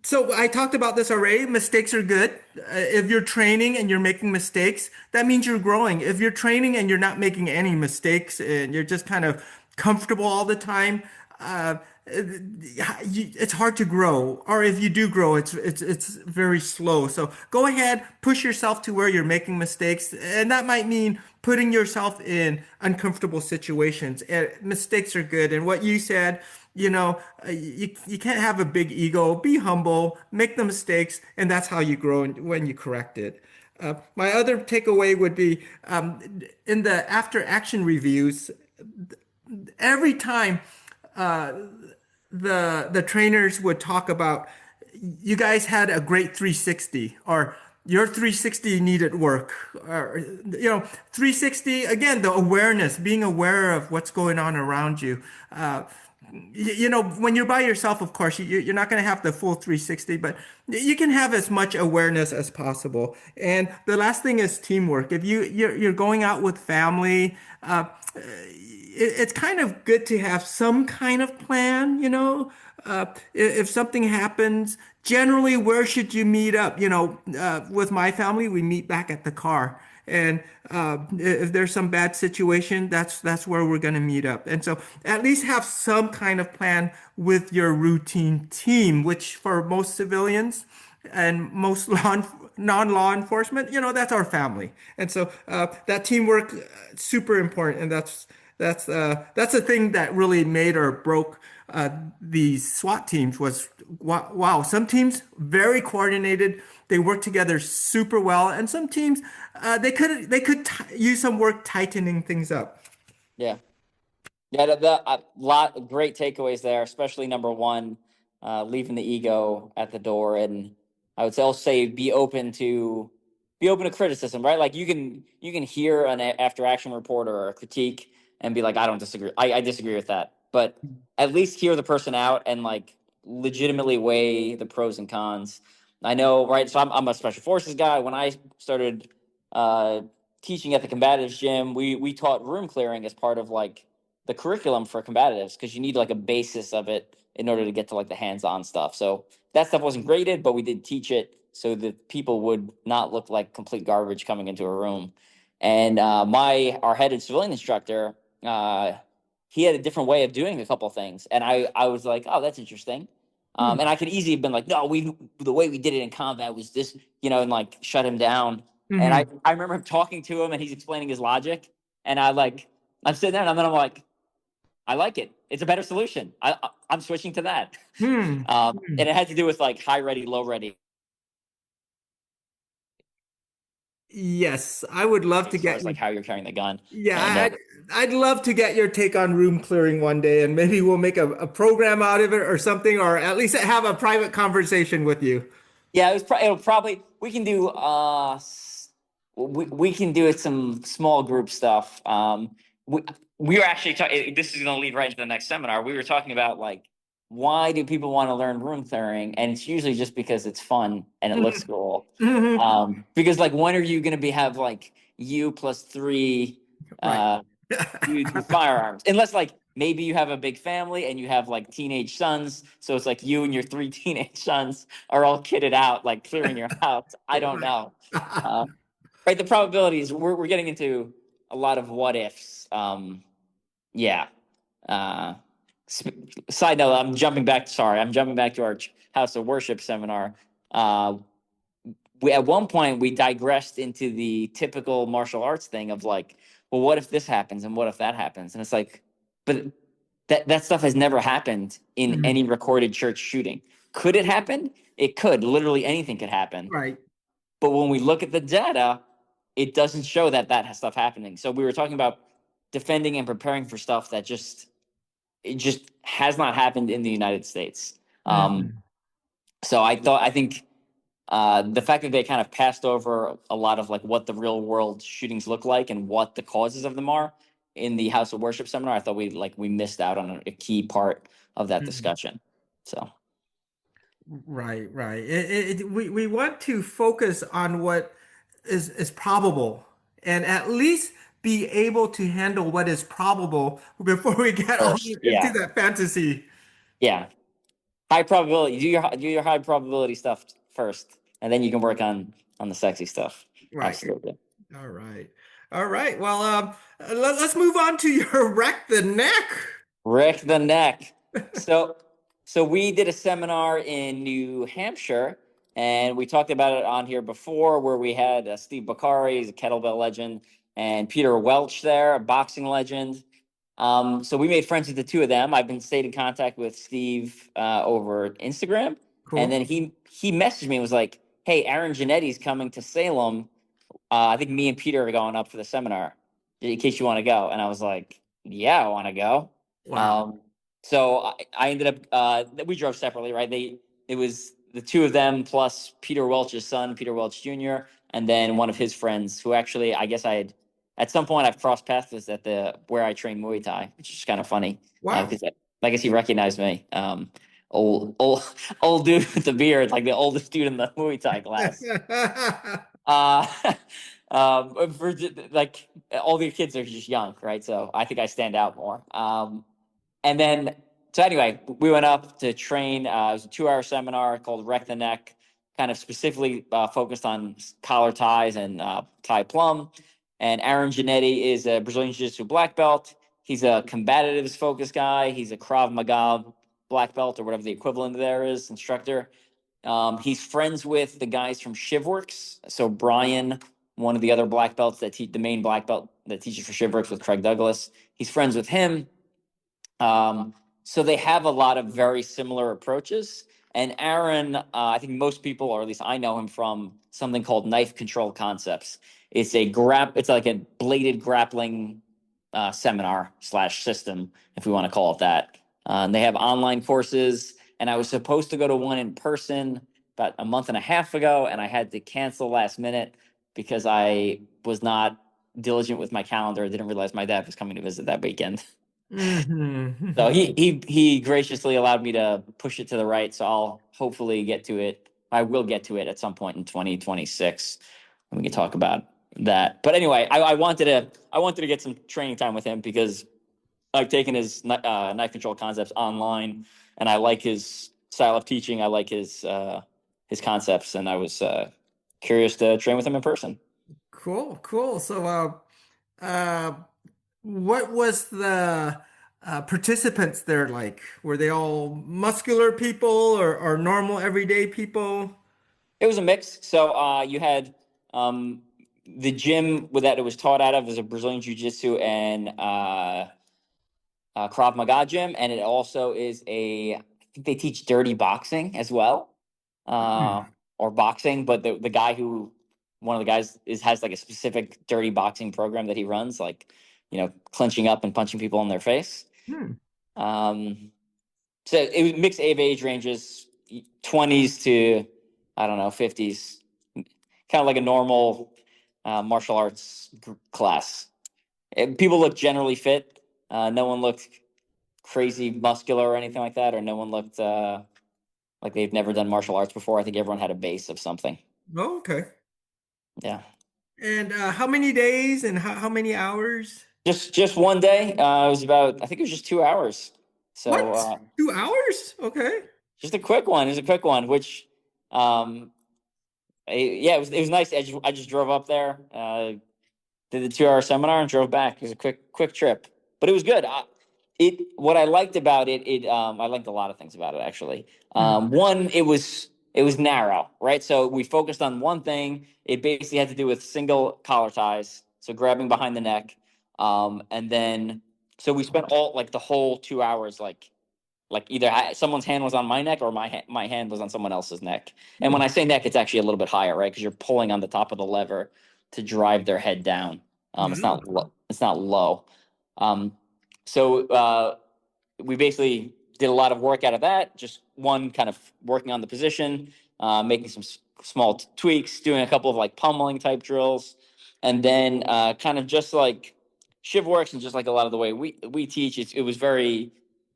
So I talked about this already. Mistakes are good. If you're training and you're making mistakes, that means you're growing. If you're training and you're not making any mistakes and you're just kind of comfortable all the time, uh, it's hard to grow. Or if you do grow, it's very slow. So go ahead, push yourself to where you're making mistakes, and that might mean putting yourself in uncomfortable situations. And mistakes are good. And what you said, you can't have a big ego. Be humble, make the mistakes, and that's how you grow when you correct it. My other takeaway would be in the after action reviews, every time the trainers would talk about you guys had a great 360 or your 360 needed work or 360 again, the awareness, being aware of what's going on around you. When you're by yourself, of course you're not going to have the full 360, but you can have as much awareness as possible. And the last thing is teamwork. If you're going out with family, it's kind of good to have some kind of plan, if something happens, generally, where should you meet up? With my family, we meet back at the car. And if there's some bad situation, that's where we're going to meet up. And so at least have some kind of plan with your routine team, which for most civilians and most non-law enforcement, that's our family. And so that teamwork super important, and that's a thing that really made or broke these SWAT teams was wow. Some teams very coordinated, they work together super well, and some teams they could use some work tightening things up. Yeah. Yeah, a lot of great takeaways there, especially number one, leaving the ego at the door, and I would also say be open to criticism, right? Like you can hear an after action report or a critique and be like, I don't disagree, I disagree with that, but at least hear the person out and like legitimately weigh the pros and cons. I know, right? So I'm a special forces guy. When I started uh, teaching at the combatives gym, we taught room clearing as part of like the curriculum for combatives because you need like a basis of it in order to get to like the hands-on stuff. So that stuff wasn't graded, but we did teach it so that people would not look like complete garbage coming into a room. And our head civilian instructor, he had a different way of doing a couple of things, and I was like, oh, that's interesting. Hmm. And I could easily have been like, no, the way we did it in combat was this, and like shut him down. And Hmm. I remember him talking to him, and he's explaining his logic, and I'm sitting there, and then I'm like, I like it. It's a better solution. I'm switching to that. Hmm. And it had to do with like high ready, low ready, Yes, I would love to as far get as your like how you're carrying the gun. yeah, And I'd love to get your take on room clearing one day, and maybe we'll make a program out of it or something, or at least have a private conversation with you. yeah, it'll probably we can do we can do it some small group stuff. We we were actually talking. This is going to lead right into the next seminar. We were talking about like why do people want to learn room clearing, and it's usually just because it's fun and it looks Mhm. cool. Mhm. Because like when are you going to have like you plus three Right. dudes with firearms? Unless like maybe you have a big family and you have like teenage sons, so it's like you and your three teenage sons are all kitted out, like clearing your house. I don't Right. know. Uh, right, the probabilities we're getting into a lot of what ifs. Yeah. Uh, Side note, I'm jumping back. Sorry, I'm jumping back to our House of Worship seminar. Uh, we at one point we digressed into the typical martial arts thing of like, well, what if this happens and what if that happens? And it's like, but that stuff has never happened in Mhm. any recorded church shooting. Could it happen? It could. Literally anything could happen. Right. But when we look at the data, it doesn't show that stuff happening. So we were talking about defending and preparing for stuff that it just has not happened in the United States. Mhm. So I think the fact that they kind of passed over a lot of like what the real world shootings look like and what the causes of them are in the House of Worship seminar, I thought we missed out on a key part of that Mhm. discussion. So Right, right. We want to focus on what is probable and at least be able to handle what is probable before we get on first, into yeah, that fantasy. yeah, high probability. Do your high probability stuff first, and then you can work on the sexy stuff. Right. Absolutely. All right. All right. Well, let's move on to your wreck the neck. Rick the neck. So so we did a seminar in New Hampshire, and we talked about it on here before, where we had Steve Bakari, he's a kettlebell legend, and Peter Welch there, a boxing legend. So we made friends with the two of them. I've been stayed in contact with Steve over Instagram, and Cool. then he messaged me and was like, "Hey, Aaron Janneti's coming to Salem. I think me and Peter are going up for the seminar in case you want to go." And I was like, "Yeah, I want to go." Wow. Um, so I ended up we drove separately, right? It was the two of them plus Peter Welch's son, Peter Welch Jr., and then one of his friends who actually I guess I had at some point I've crossed paths with at the where I train Muay Thai, which is kind of funny Wow. because I guess he recognized me. Old old dude with the beard, like the oldest dude in the Muay Thai class. Uh, for like all the kids are just young, right? So I think I stand out more. And then so anyway, we went up to train. It was a 2-hour seminar called Wreck the Neck, kind of specifically focused on collar ties and tie plum. And Aaron Janneti is a Brazilian Jiu-Jitsu black belt. He's a combatives focused guy. He's a Krav Maga black belt or whatever the equivalent there is, instructor. He's friends with the guys from Shivworks. So Brian, one of the other black belts that the main black belt that teaches for Shivworks with Craig Douglas. He's friends with him. So they have a lot of very similar approaches. And Aaron, I think most people, or at least I know him from something called Knife Control Concepts. It's like a bladed grappling seminar slash system, if we want to call it that. And they have online courses, and I was supposed to go to one in person about a month and a half ago, and I had to cancel last minute because I was not diligent with my calendar. I didn't realize my dad was coming to visit that weekend. So Hmm. he graciously allowed me to push it to the right. So I'll hopefully get to it. I will get to it at some point in 2026, and we can talk about that. But anyway, I wanted to get some training time with him because I've taken his knife control concepts online, and I like his style of teaching. I like his concepts, and I was curious to train with him in person. Cool, cool. So, uh, what was the participants there like? Were they all muscular people or normal everyday people? It was a mix. So you had um, the gym that it was taught out of is a Brazilian Jiu Jitsu and Krav Maga gym, and it also is I think they teach dirty boxing as well, uh, Hmm. or boxing. But the guy one of the guys has like a specific dirty boxing program that he runs, like clinching up and punching people in their face. Hmm. Um, so it was mixed age ranges, 20s to I don't know 50s, kind of like a normal martial arts class. People look generally fit. No one looked crazy muscular or anything like that, or no one looked like they've never done martial arts before. I think everyone had a base of something. Oh, okay. Yeah, And how many days and how many hours? just one day. It was about I think it was just 2 hours. So What? 2 hours? Okay. just a quick one. It was a quick one, which um, yeah, it was nice. I just drove up there. Did the 2 hour seminar and drove back. It was a quick trip, but it was good. What I liked about I liked a lot of things about it actually. Hmm. One, it was narrow, right? So we focused on one thing. It basically had to do with single collar ties, so grabbing behind the neck, and then so we spent all like the whole 2 hours like either someone's hand was on my neck or my hand was on someone else's neck. And Hmm. when I say neck, it's actually a little bit higher, right? Because you're pulling on the top of the lever to drive their head down. It's Wow. not low. It's not low. Um, so we basically did a lot of work out of that. Just one kind of working on the position, making some small tweaks, doing a couple of like pummeling type drills, and then kind of just like Shiv works, and just like a lot of the way we teach, it was very,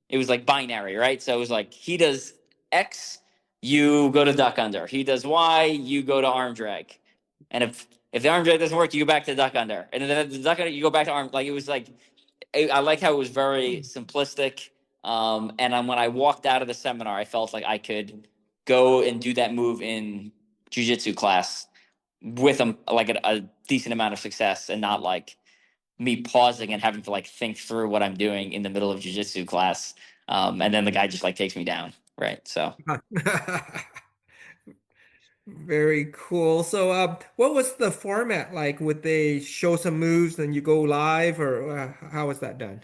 it was like binary, right? So it was like he does X, you go to duck under. He does Y, you go to arm drag. And if the arm drag doesn't work, you go back to duck under. And then the duck under, you go back to arm. Like it was like, I like how it was very simplistic. And when I walked out of the seminar, I felt like I could go and do that move in jujitsu class with a decent amount of success, and not like me pausing and having to like think through what I'm doing in the middle of jujitsu class. And then the guy just like takes me down. Right. So Very cool. So, what was the format like? Would they show some moves and you go live, or how was that done?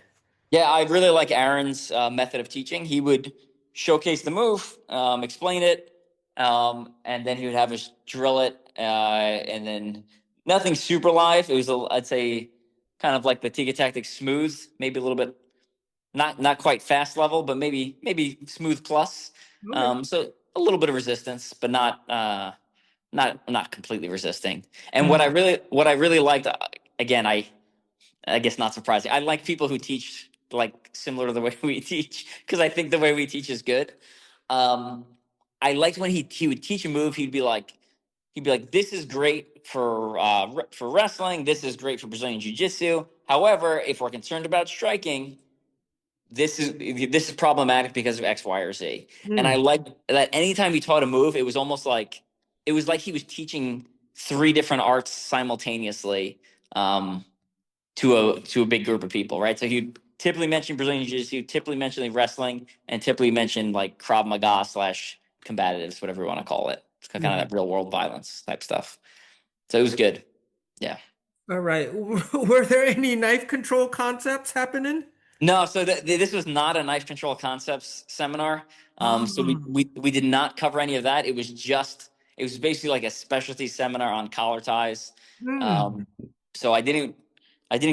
yeah, I really like Aaron's method of teaching. He would showcase the move, explain it, and then he would have us drill it, and then nothing super live. It was, I'd say, kind of like the Tiga tactics, smooth, maybe a little bit not quite fast level, but maybe smooth plus. Okay. So a little bit of resistance, but not completely resisting. And Mhm. what I really liked, again, I guess not surprising. I like people who teach like similar to the way we teach, because I think the way we teach is good. Um, I liked when he would teach a move. He'd be like, "This is great for wrestling. This is great for Brazilian Jiu Jitsu. However, if we're concerned about striking, this is problematic because of X, Y, or Z." And I Mm. like that anytime he taught a move, it was almost like he was teaching three different arts simultaneously. To a big group of people, right? So he typically mentioned Brazilian Jiu-Jitsu, typically mentioned wrestling, and typically mentioned like Krav Maga slash combatives, whatever you want to call it. It's kind of Mhm. that real world violence type stuff. So it was good. Yeah. All right. Were there any knife control concepts happening? No, so this was not a knife control concepts seminar. So we, Oh. we we did not cover any of that. It was basically like a specialty seminar on collar ties. Hmm. Um, so I didn't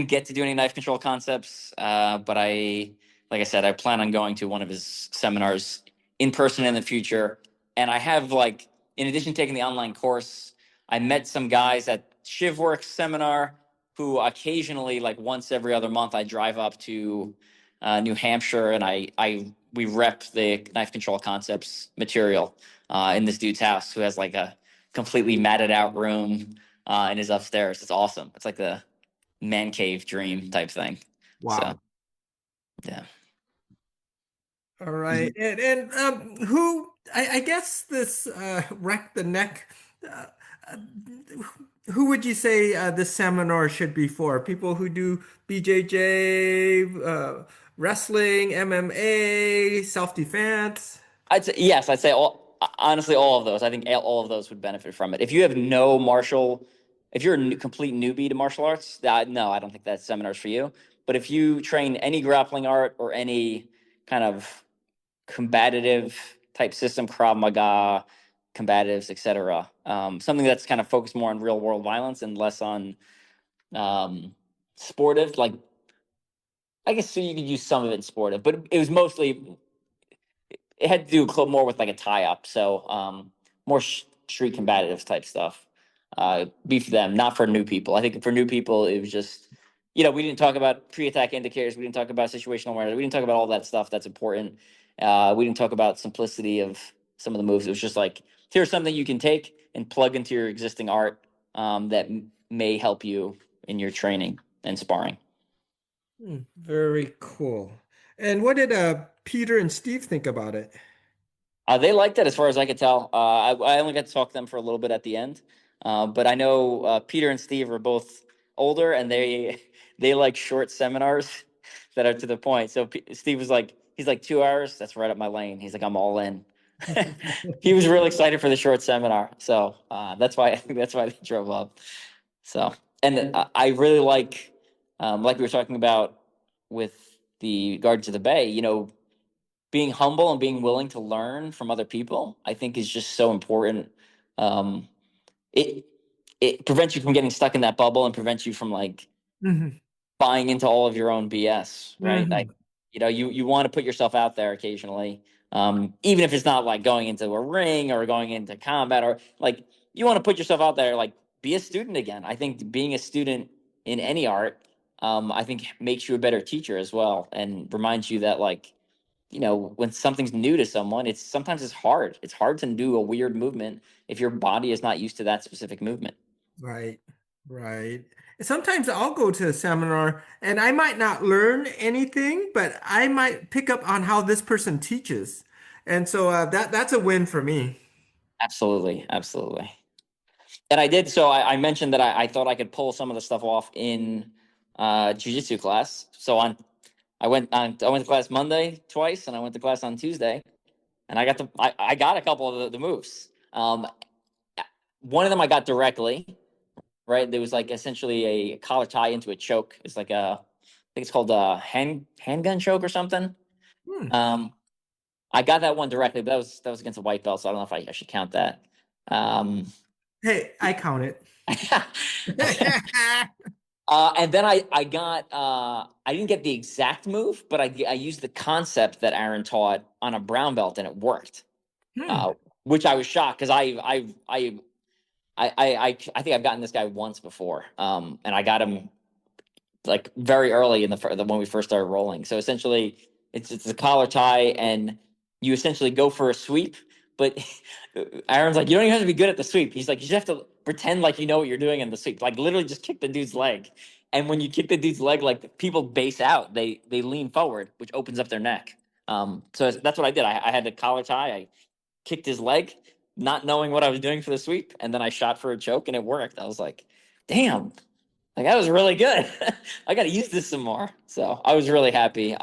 get to do any knife control concepts, but like I said, I plan on going to one of his seminars in person in the future. And I have like, in addition to taking the online course, I met some guys at ShivWorks seminar who occasionally, like once every other month, I drive up to New Hampshire, and we rep the knife control concepts material in this dude's house, who has like a completely matted out room in his upstairs. It's awesome. It's like the man cave dream type thing. So Wow. yeah. All right. And who I guess this wreck the neck. Uh, uh, who would you say this seminar should be for? People who do BJJ, wrestling, MMA, self-defense? I'd say honestly all of those. I think all of those would benefit from it. If you have no martial, if you're a complete newbie to martial arts, no, I don't think that seminar's for you. But if you train any grappling art or any kind of combative type system, Krav Maga, combatives, etc., something that's kind of focused more on real world violence and less on sportive. Like I guess so you could use some of it in sportive, but it was mostly it had to do more with like a tie up. So more street combatives type stuff. Be for them, not for new people. I think for new people, it was just, we didn't talk about pre-attack indicators. We didn't talk about situational awareness. We didn't talk about all that stuff that's important. We didn't talk about simplicity of some of the moves. It was just like, here's something you can take and plug into your existing art that may help you in your training and sparring. Very cool. And what did Peter and Steve think about it? They liked it as far as I could tell. I only got to talk to them for a little bit at the end, but I know Peter and Steve are both older, and they like short seminars that are to the point. So Steve was like, he's like 2 hours. That's right up my lane. He's like, I'm all in. He was really excited for the short seminar, so that's why I think that's why they drove up. So, and I really like we were talking about with the Guardians of the Bay. Being humble and being willing to learn from other people, I think is just so important. Um, it it prevents you from getting stuck in that bubble and prevents you from like Mhm. buying into all of your own BS, right? Like, Mhm. you want to put yourself out there occasionally, even if it's not like going into a ring or going into combat, or like you want to put yourself out there, like be a student again. I think being a student in any art I think makes you a better teacher as well, and reminds you that like, when something's new to someone, sometimes it's hard. It's hard to do a weird movement if your body is not used to that specific movement. Right, right. Sometimes I'll go to a seminar and I might not learn anything, but I might pick up on how this person teaches. And so that's a win for me. Absolutely, absolutely. And I did. So I mentioned that I thought I could pull some of the stuff off in jujitsu class. So I went to class Monday twice, and I went to class on Tuesday, and I got a couple of the moves. One of them I got directly. Right, there was like essentially a collar tie into a choke. It's like I think it's called a handgun choke or something. Hmm. Um, I got that one directly, but that was against a white belt, so I don't know if I should count that. Um, Hey, I count it. and then I didn't get the exact move, but I used the concept that Aaron taught on a brown belt, and it worked. Hmm. Uh, which I was shocked because I think I've gotten this guy once before, and I got him like very early in when we first started rolling. So essentially, it's a collar tie, and you essentially go for a sweep. But Aaron's like, you don't even have to be good at the sweep. He's like, you just have to pretend like you know what you're doing in the sweep. Like literally, just kick the dude's leg. And when you kick the dude's leg, like people base out, they lean forward, which opens up their neck. So that's what I did. I had the collar tie. I kicked his leg, not knowing what I was doing for the sweep, and then I shot for a choke, and it worked. I was like, damn, like that was really good. I got to use this some more. So I was really happy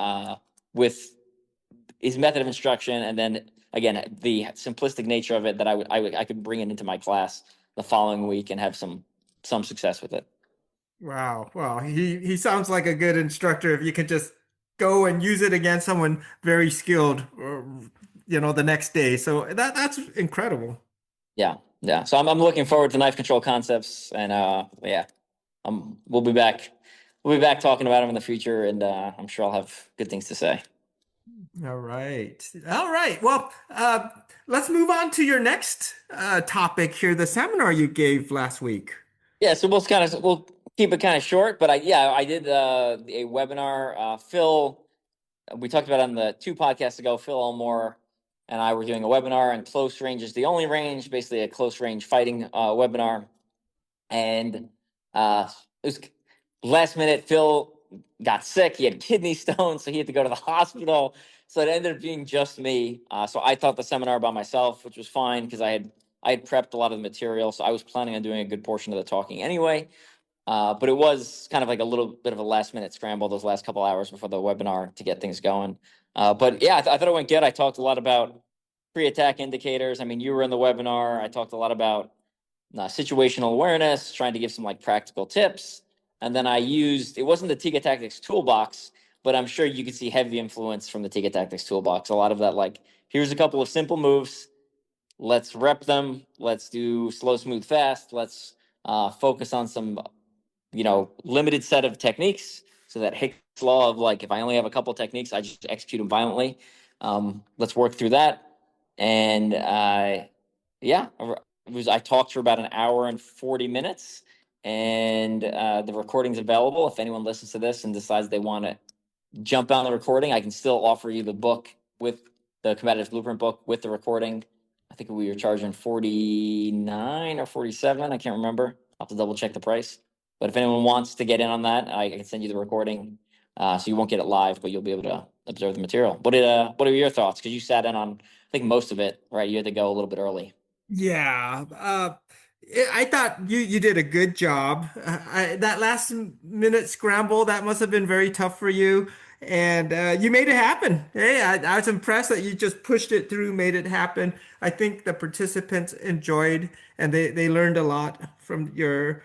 with his method of instruction, and then again the simplistic nature of it that I could bring it into my class the following week and have some success with it. Wow. Wow. He sounds like a good instructor if you could just go and use it against someone very skilled, the next day. So that's incredible. Yeah, yeah. So I'm looking forward to knife control concepts, and yeah, we'll be back. We'll be back talking about them in the future, and I'm sure I'll have good things to say. All right. All right. Well, let's move on to your next topic here, the seminar you gave last week. Yeah, so we'll keep it kind of short, but I did a webinar. Phil, we talked about it on the two podcasts ago. Phil Elmore and I were doing a webinar, and close range is the only range, basically a close range fighting webinar. And it was last minute. Phil got sick. He had kidney stones, so he had to go to the hospital. So it ended up being just me. So I taught the seminar by myself, which was fine because I had prepped a lot of the material, so I was planning on doing a good portion of the talking anyway. But it was kind of like a little bit of a last minute scramble those last couple hours before the webinar to get things going. But yeah, I thought it went good. I talked a lot about pre-attack indicators. I mean, you were in the webinar. I talked a lot about situational awareness, trying to give some like practical tips. And then it wasn't the Tiga Tactics toolbox, but I'm sure you could see heavy influence from the Tiga Tactics toolbox. A lot of that, like, here's a couple of simple moves. Let's rep them. Let's do slow, smooth, fast. Let's focus on some, limited set of techniques. So that Hicks law of like, if I only have a couple techniques, I just execute them violently. Let's work through that. And yeah, I talked for about an hour and 40 minutes, and the recording's available. If anyone listens to this and decides they want to jump on the recording, I can still offer you the book with the Combatives Blueprint book with the recording. I think we were charging 49 or 47. I can't remember. I'll have to double check the price. But if anyone wants to get in on that, I can send you the recording. So you won't get it live, but you'll be able to observe the material. What are your thoughts? Because you sat in on, I think, most of it, right? You had to go a little bit early. Yeah, I thought you did a good job. That last minute scramble, that must have been very tough for you, and you made it happen. Hey, I was impressed that you just pushed it through, made it happen. I think the participants enjoyed and they learned a lot from your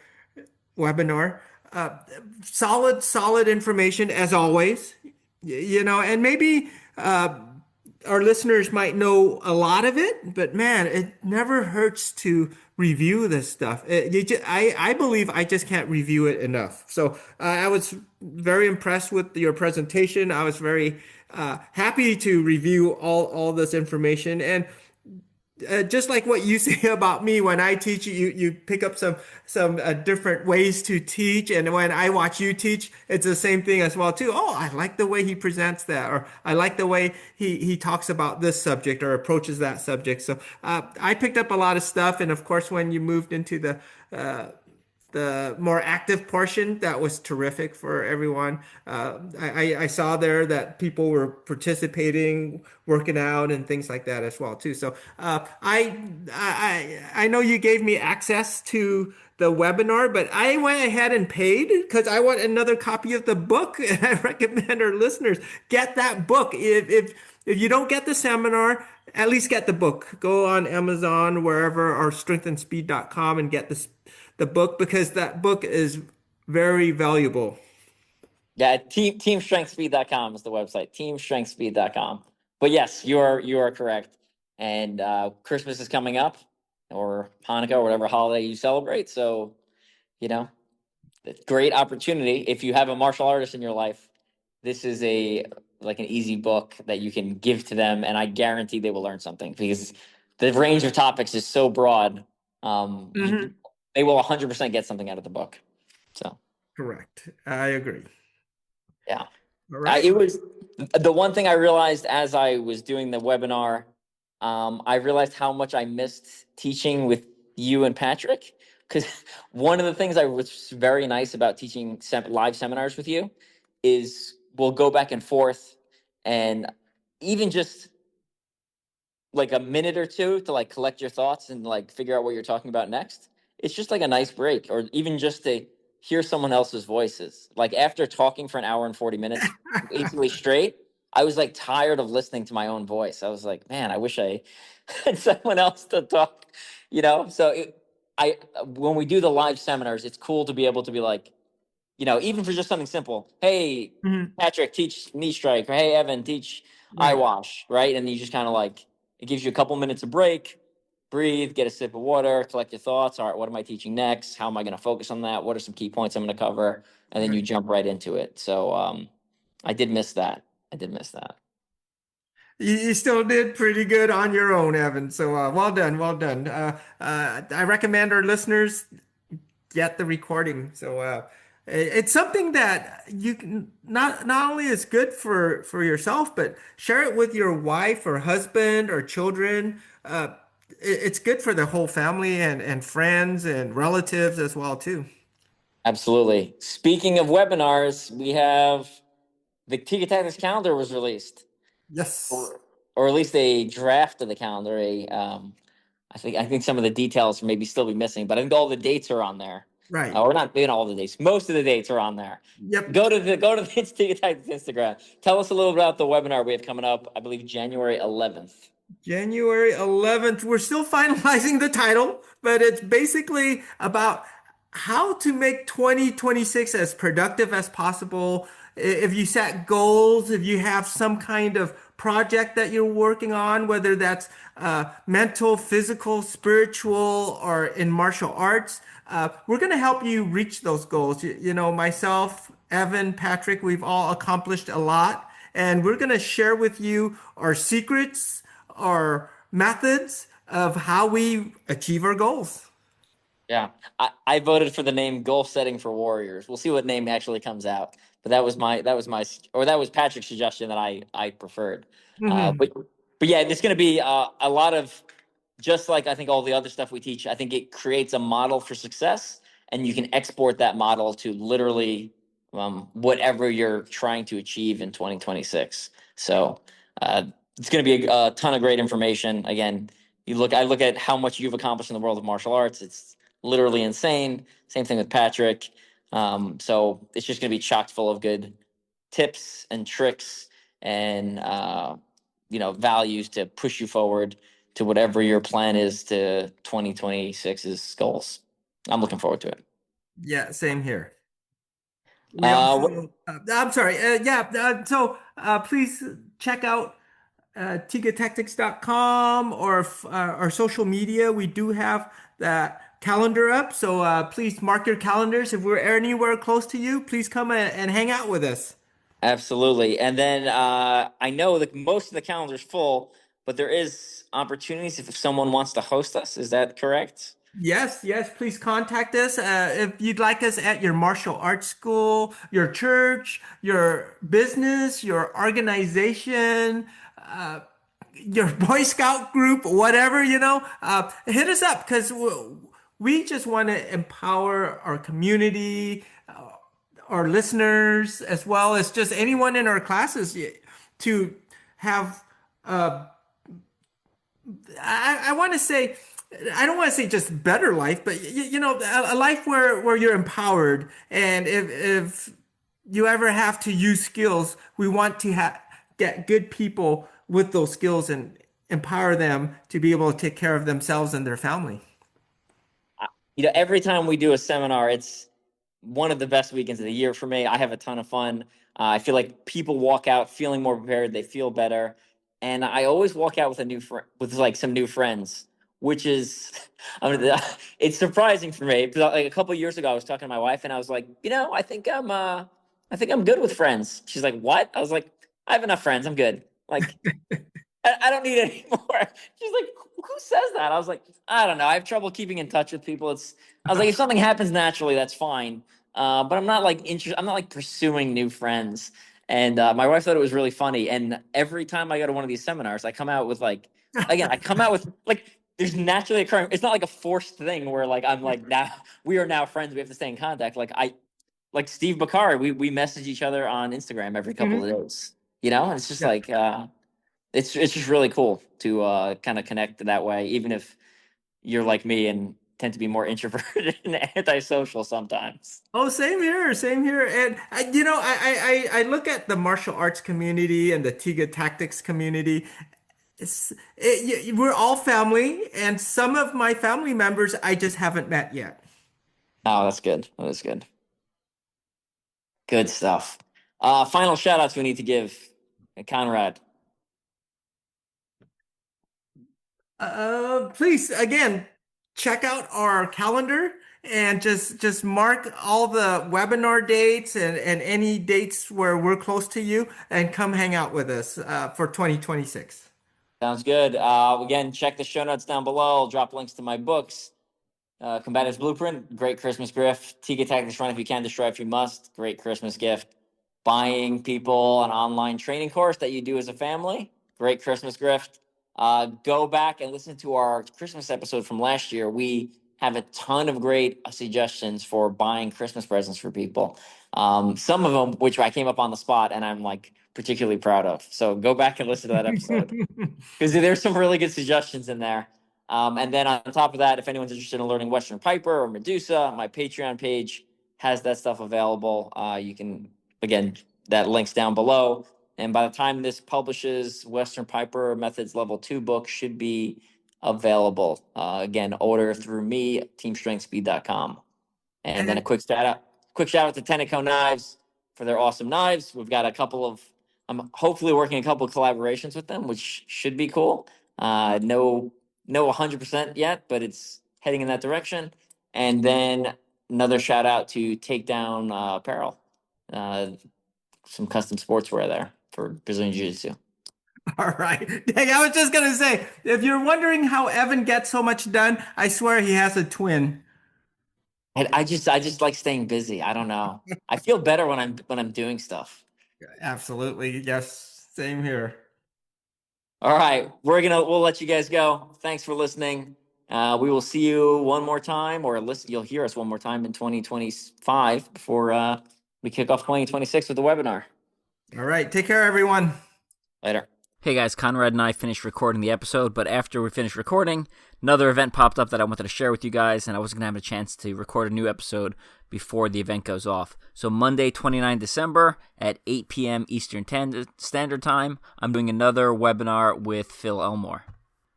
webinar. Uh, solid information as always. And maybe our listeners might know a lot of it, but man, it never hurts to review this stuff. I believe I just can't review it enough. So I was very impressed with your presentation. I was very happy to review all this information. And just like what you say about me when I teach you pick up some different ways to teach, and when I watch you teach, it's the same thing as well too. Oh, I like the way he presents that, or I like the way he talks about this subject or approaches that subject. So I picked up a lot of stuff, and of course, when you moved into uh, the more active portion, that was terrific for everyone. I saw there that people were participating, working out, and things like that as well too. So I know you gave me access to the webinar, but I went ahead and paid because I want another copy of the book, and I recommend our listeners get that book. If you don't get the seminar, at least get the book. Go on Amazon, wherever, or strengthandspeed.com and get the book because that book is very valuable. Yeah, teamstrengthspeed.com is the website. Teamstrengthspeed.com. But yes, you are correct. And Christmas is coming up, or Hanukkah, or whatever holiday you celebrate. So, you know, great opportunity. If you have a martial artist in your life, this is a like an easy book that you can give to them, and I guarantee they will learn something because the range of topics is so broad. Hmm. They will 100% get something out of the book. So Correct. I agree. yeah. All right. It was the one thing I realized as I was doing the webinar. I realized how much I missed teaching with you and Patrick, because one of the things I was very nice about teaching live seminars with you is we'll go back and forth, and even just like a minute or two to like collect your thoughts and like figure out what you're talking about next. It's just like a nice break, or even just to hear someone else's voices. Like after talking for an hour and 40 minutes basically straight, I was like tired of listening to my own voice. I was like, man, I wish I had someone else to talk, So I when we do the live seminars, it's cool to be able to be like, even for just something simple. Hey, Mhm. Patrick, teach knee strike, or hey, Evan, teach eye Right. wash, right? And you just kind of like, it gives you a couple minutes of break, breathe, get a sip of water, collect your thoughts. All right, what am I teaching next? How am I going to focus on that? What are some key points I'm going to cover? And then you Right. jump right into it. So I did miss that. I did miss that. You still did pretty good on your own, Evan. So well done, well done. I recommend our listeners get the recording. So it's something that you can not only is good for yourself, but share it with your wife or husband or children. It's good for the whole family and friends and relatives as well too. Absolutely. Speaking of webinars, we have the Tiga Tactics calendar was released. Yes. Or at least a draft of the calendar. I think some of the details maybe still be missing, but I think all the dates are on there. Right. Or not all the dates. Most of the dates are on there. Yep. Go to the Tiga Tactics Instagram. Tell us a little about the webinar we have coming up. I believe January 11th. January 11th. We're still finalizing the title, but it's basically about how to make 2026 as productive as possible. If you set goals, if you have some kind of project that you're working on, whether that's mental, physical, spiritual, or in martial arts, we're going to help you reach those goals. Myself, Evan, Patrick, we've all accomplished a lot, and we're going to share with you our secrets, our methods of how we achieve our goals. Yeah, I voted for the name Goal Setting for Warriors. We'll see what name actually comes out. But that was Patrick's suggestion that I preferred. Uh, Hmm. but but yeah, it's going to be a lot of, just like I think all the other stuff we teach. I think it creates a model for success, and you can export that model to literally whatever you're trying to achieve in 2026. So uh, it's going to be a ton of great information. Again, I look at how much you've accomplished in the world of martial arts. It's literally insane. Same thing with Patrick. So it's just going to be chock full of good tips and tricks and values to push you forward to whatever your plan is to 2026's goals. I'm looking forward to it. Yeah, same here. We Uh, also, I'm sorry, yeah, please check out tigatactics.com or our social media. We do have that calendar up, so please mark your calendars. If we're anywhere close to you, please come and hang out with us. Absolutely. And then I know that most of the calendar's full, but there is opportunities if someone wants to host us. Is that correct? Yes, yes, please contact us. If you'd like us at your martial arts school, your church, your business, your organization, your Boy Scout group, whatever, hit us up because we just want to empower our community, our listeners, as well as just anyone in our classes to have I want to say, I don't want to say just better life, but a life where you're empowered. And if you ever have to use skills, we want to get good people with those skills and empower them to be able to take care of themselves and their family. Every time we do a seminar, it's one of the best weekends of the year for me. I have a ton of fun. I feel like people walk out feeling more prepared. They feel better, and I always walk out with with like some new friends, which is, I mean, it's surprising for me because like a couple of years ago, I was talking to my wife, and I was like, I think I'm good with friends. She's like, what? I was like, I have enough friends. I'm good. Like, I don't need any more. She's like, who says that? I was like, I don't know. I have trouble keeping in touch with people. I was like, if something happens naturally, that's fine. But I'm not like I'm not like pursuing new friends. And my wife thought it was really funny. And every time I go to one of these seminars, I come out with like, again, I come out with like, there's naturally occurring. It's not like a forced thing where like I'm like now we are now friends. We have to stay in contact. Like Steve Bakari, we message each other on Instagram every couple Mhm. of days. And it's just Yeah. like it's just really cool to kind of connect that way, even if you're like me and tend to be more introverted and antisocial sometimes. Oh, same here, same here. And I look at the martial arts community and the Tiga tactics community. We're all family, and some of my family members I just haven't met yet. Oh, that's good. That is good. Good stuff. Final shout outs we need to give Conrad. Please, again, check out our calendar and just mark all the webinar dates and any dates where we're close to you and come hang out with us for 2026. Sounds good. Again, check the show notes down below. I'll drop links to my books. Combative's Blueprint, great Christmas gift. Tiga Tactics Run If You Can, Destroy If You Must, great Christmas gift. Buying people an online training course that you do as a family, great Christmas gift. Go back and listen to our Christmas episode from last year. We have a ton of great suggestions for buying Christmas presents for people. Some of them, which I came up on the spot and I'm like particularly proud of. So go back and listen to that episode because there's some really good suggestions in there. And then on top of that, if anyone's interested in learning Western Piper or Medusa, my Patreon page has that stuff available. You can, again, that link's down below. And by the time this publishes, Western Piper Methods Level 2 book should be available. Again, order through me, teamstrengthspeed.com. And then And a quick shout out to Tenneco Knives for their awesome knives. We've got I'm hopefully working a couple of collaborations with them, which should be cool. No 100% yet, but it's heading in that direction. And then another shout out to Takedown Apparel. Some custom sportswear there for Brazilian Jiu-Jitsu. all right. Dang, I was just gonna say, if you're wondering how Evan gets so much done, I swear he has a twin. And I just like staying busy. I don't know. I feel better when I'm doing stuff. Absolutely. Yes. Same here. All right, we'll let you guys go. Thanks for listening. We will see you one more time, or listen. You'll hear us one more time in 2025 before we kick off 2026 with the webinar. All right. Take care, everyone. Later. Hey guys, Conrad and I finished recording the episode, but after we finished recording, another event popped up that I wanted to share with you guys, and I wasn't going to have a chance to record a new episode before the event goes off. So Monday, 29 December at 8 p.m. Eastern Standard Time, I'm doing another webinar with Phil Elmore.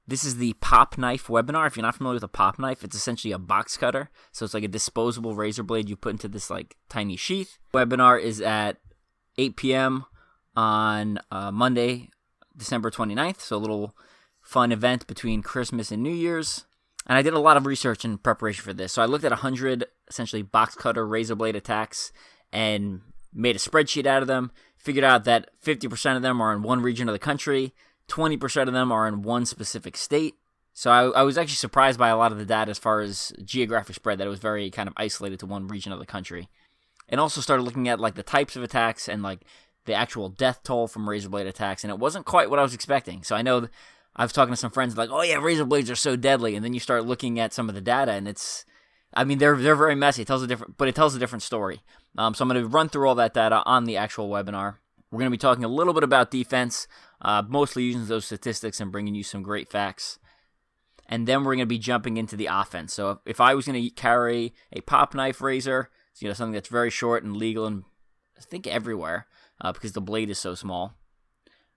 This is the pop knife webinar. If you're not familiar with a pop knife, it's essentially a box cutter. So it's like a disposable razor blade you put into this like tiny sheath. Webinar is at 8 p.m. on Monday, December 29th, so a little fun event between Christmas and New Year's. And I did a lot of research in preparation for this. So I looked at 100 essentially box cutter razor blade attacks and made a spreadsheet out of them, figured out that 50% of them are in one region of the country, 20% of them are in one specific state. So I was actually surprised by a lot of the data as far as geographic spread, that it was very kind of isolated to one region of the country. And also started looking at like the types of attacks and like the actual death toll from razor blade attacks, and it wasn't quite what I was expecting. So I know I was talking to some friends like, oh yeah, razor blades are so deadly, and then you start looking at some of the data, and they're very messy. It tells a different story. So I'm going to run through all that data on the actual webinar. We're going to be talking a little bit about defense, mostly using those statistics and bringing you some great facts. And then we're going to be jumping into the offense. So if I was going to carry a pop knife razor, something that's very short and legal and I think everywhere because the blade is so small.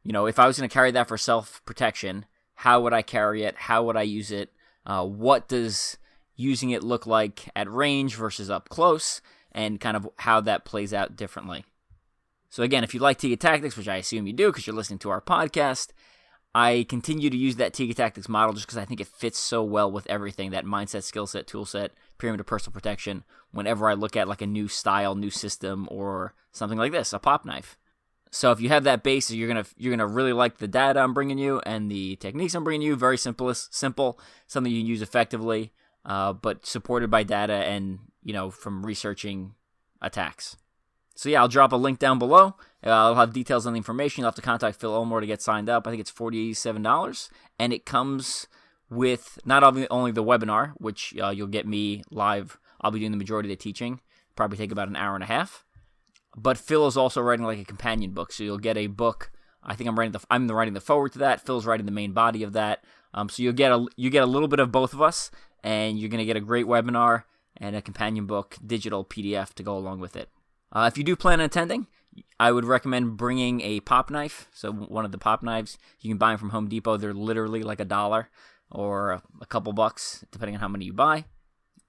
If I was going to carry that for self-protection, how would I carry it? How would I use it? What does using it look like at range versus up close? And kind of how that plays out differently. So again, if you like Tiga Tactics, which I assume you do because you're listening to our podcast, I continue to use that Tiga Tactics model just because I think it fits so well with everything, that mindset, skill set, tool set, pyramid of personal protection, whenever I look at like a new style, new system, or something like this, a pop knife. So if you have that base, you're gonna really like the data I'm bringing you and the techniques I'm bringing you. Very simple, something you can use effectively, but supported by data and from researching attacks. So yeah, I'll drop a link down below. I'll have details on the information. You'll have to contact Phil Elmore to get signed up. I think it's $47, and it comes with not only the webinar, which you'll get me live. I'll be doing the majority of the teaching. Probably take about an hour and a half. But Phil is also writing like a companion book, so you'll get a book. I think I'm writing the forward to that. Phil's writing the main body of that. So you get a little bit of both of us, and you're gonna get a great webinar and a companion book, digital PDF to go along with it. If you do plan on attending, I would recommend bringing a pop knife. So one of the pop knives, you can buy them from Home Depot. They're literally like $1 or a couple bucks, depending on how many you buy.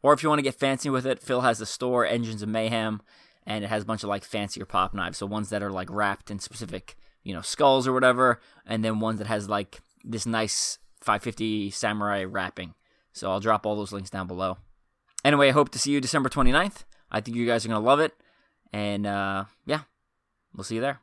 Or if you want to get fancy with it, Phil has the store, Engines of Mayhem, and it has a bunch of like fancier pop knives. So ones that are like wrapped in specific, skulls or whatever, and then ones that has like this nice 550 samurai wrapping. So I'll drop all those links down below. Anyway, I hope to see you December 29th. I think you guys are going to love it. And, yeah, we'll see you there.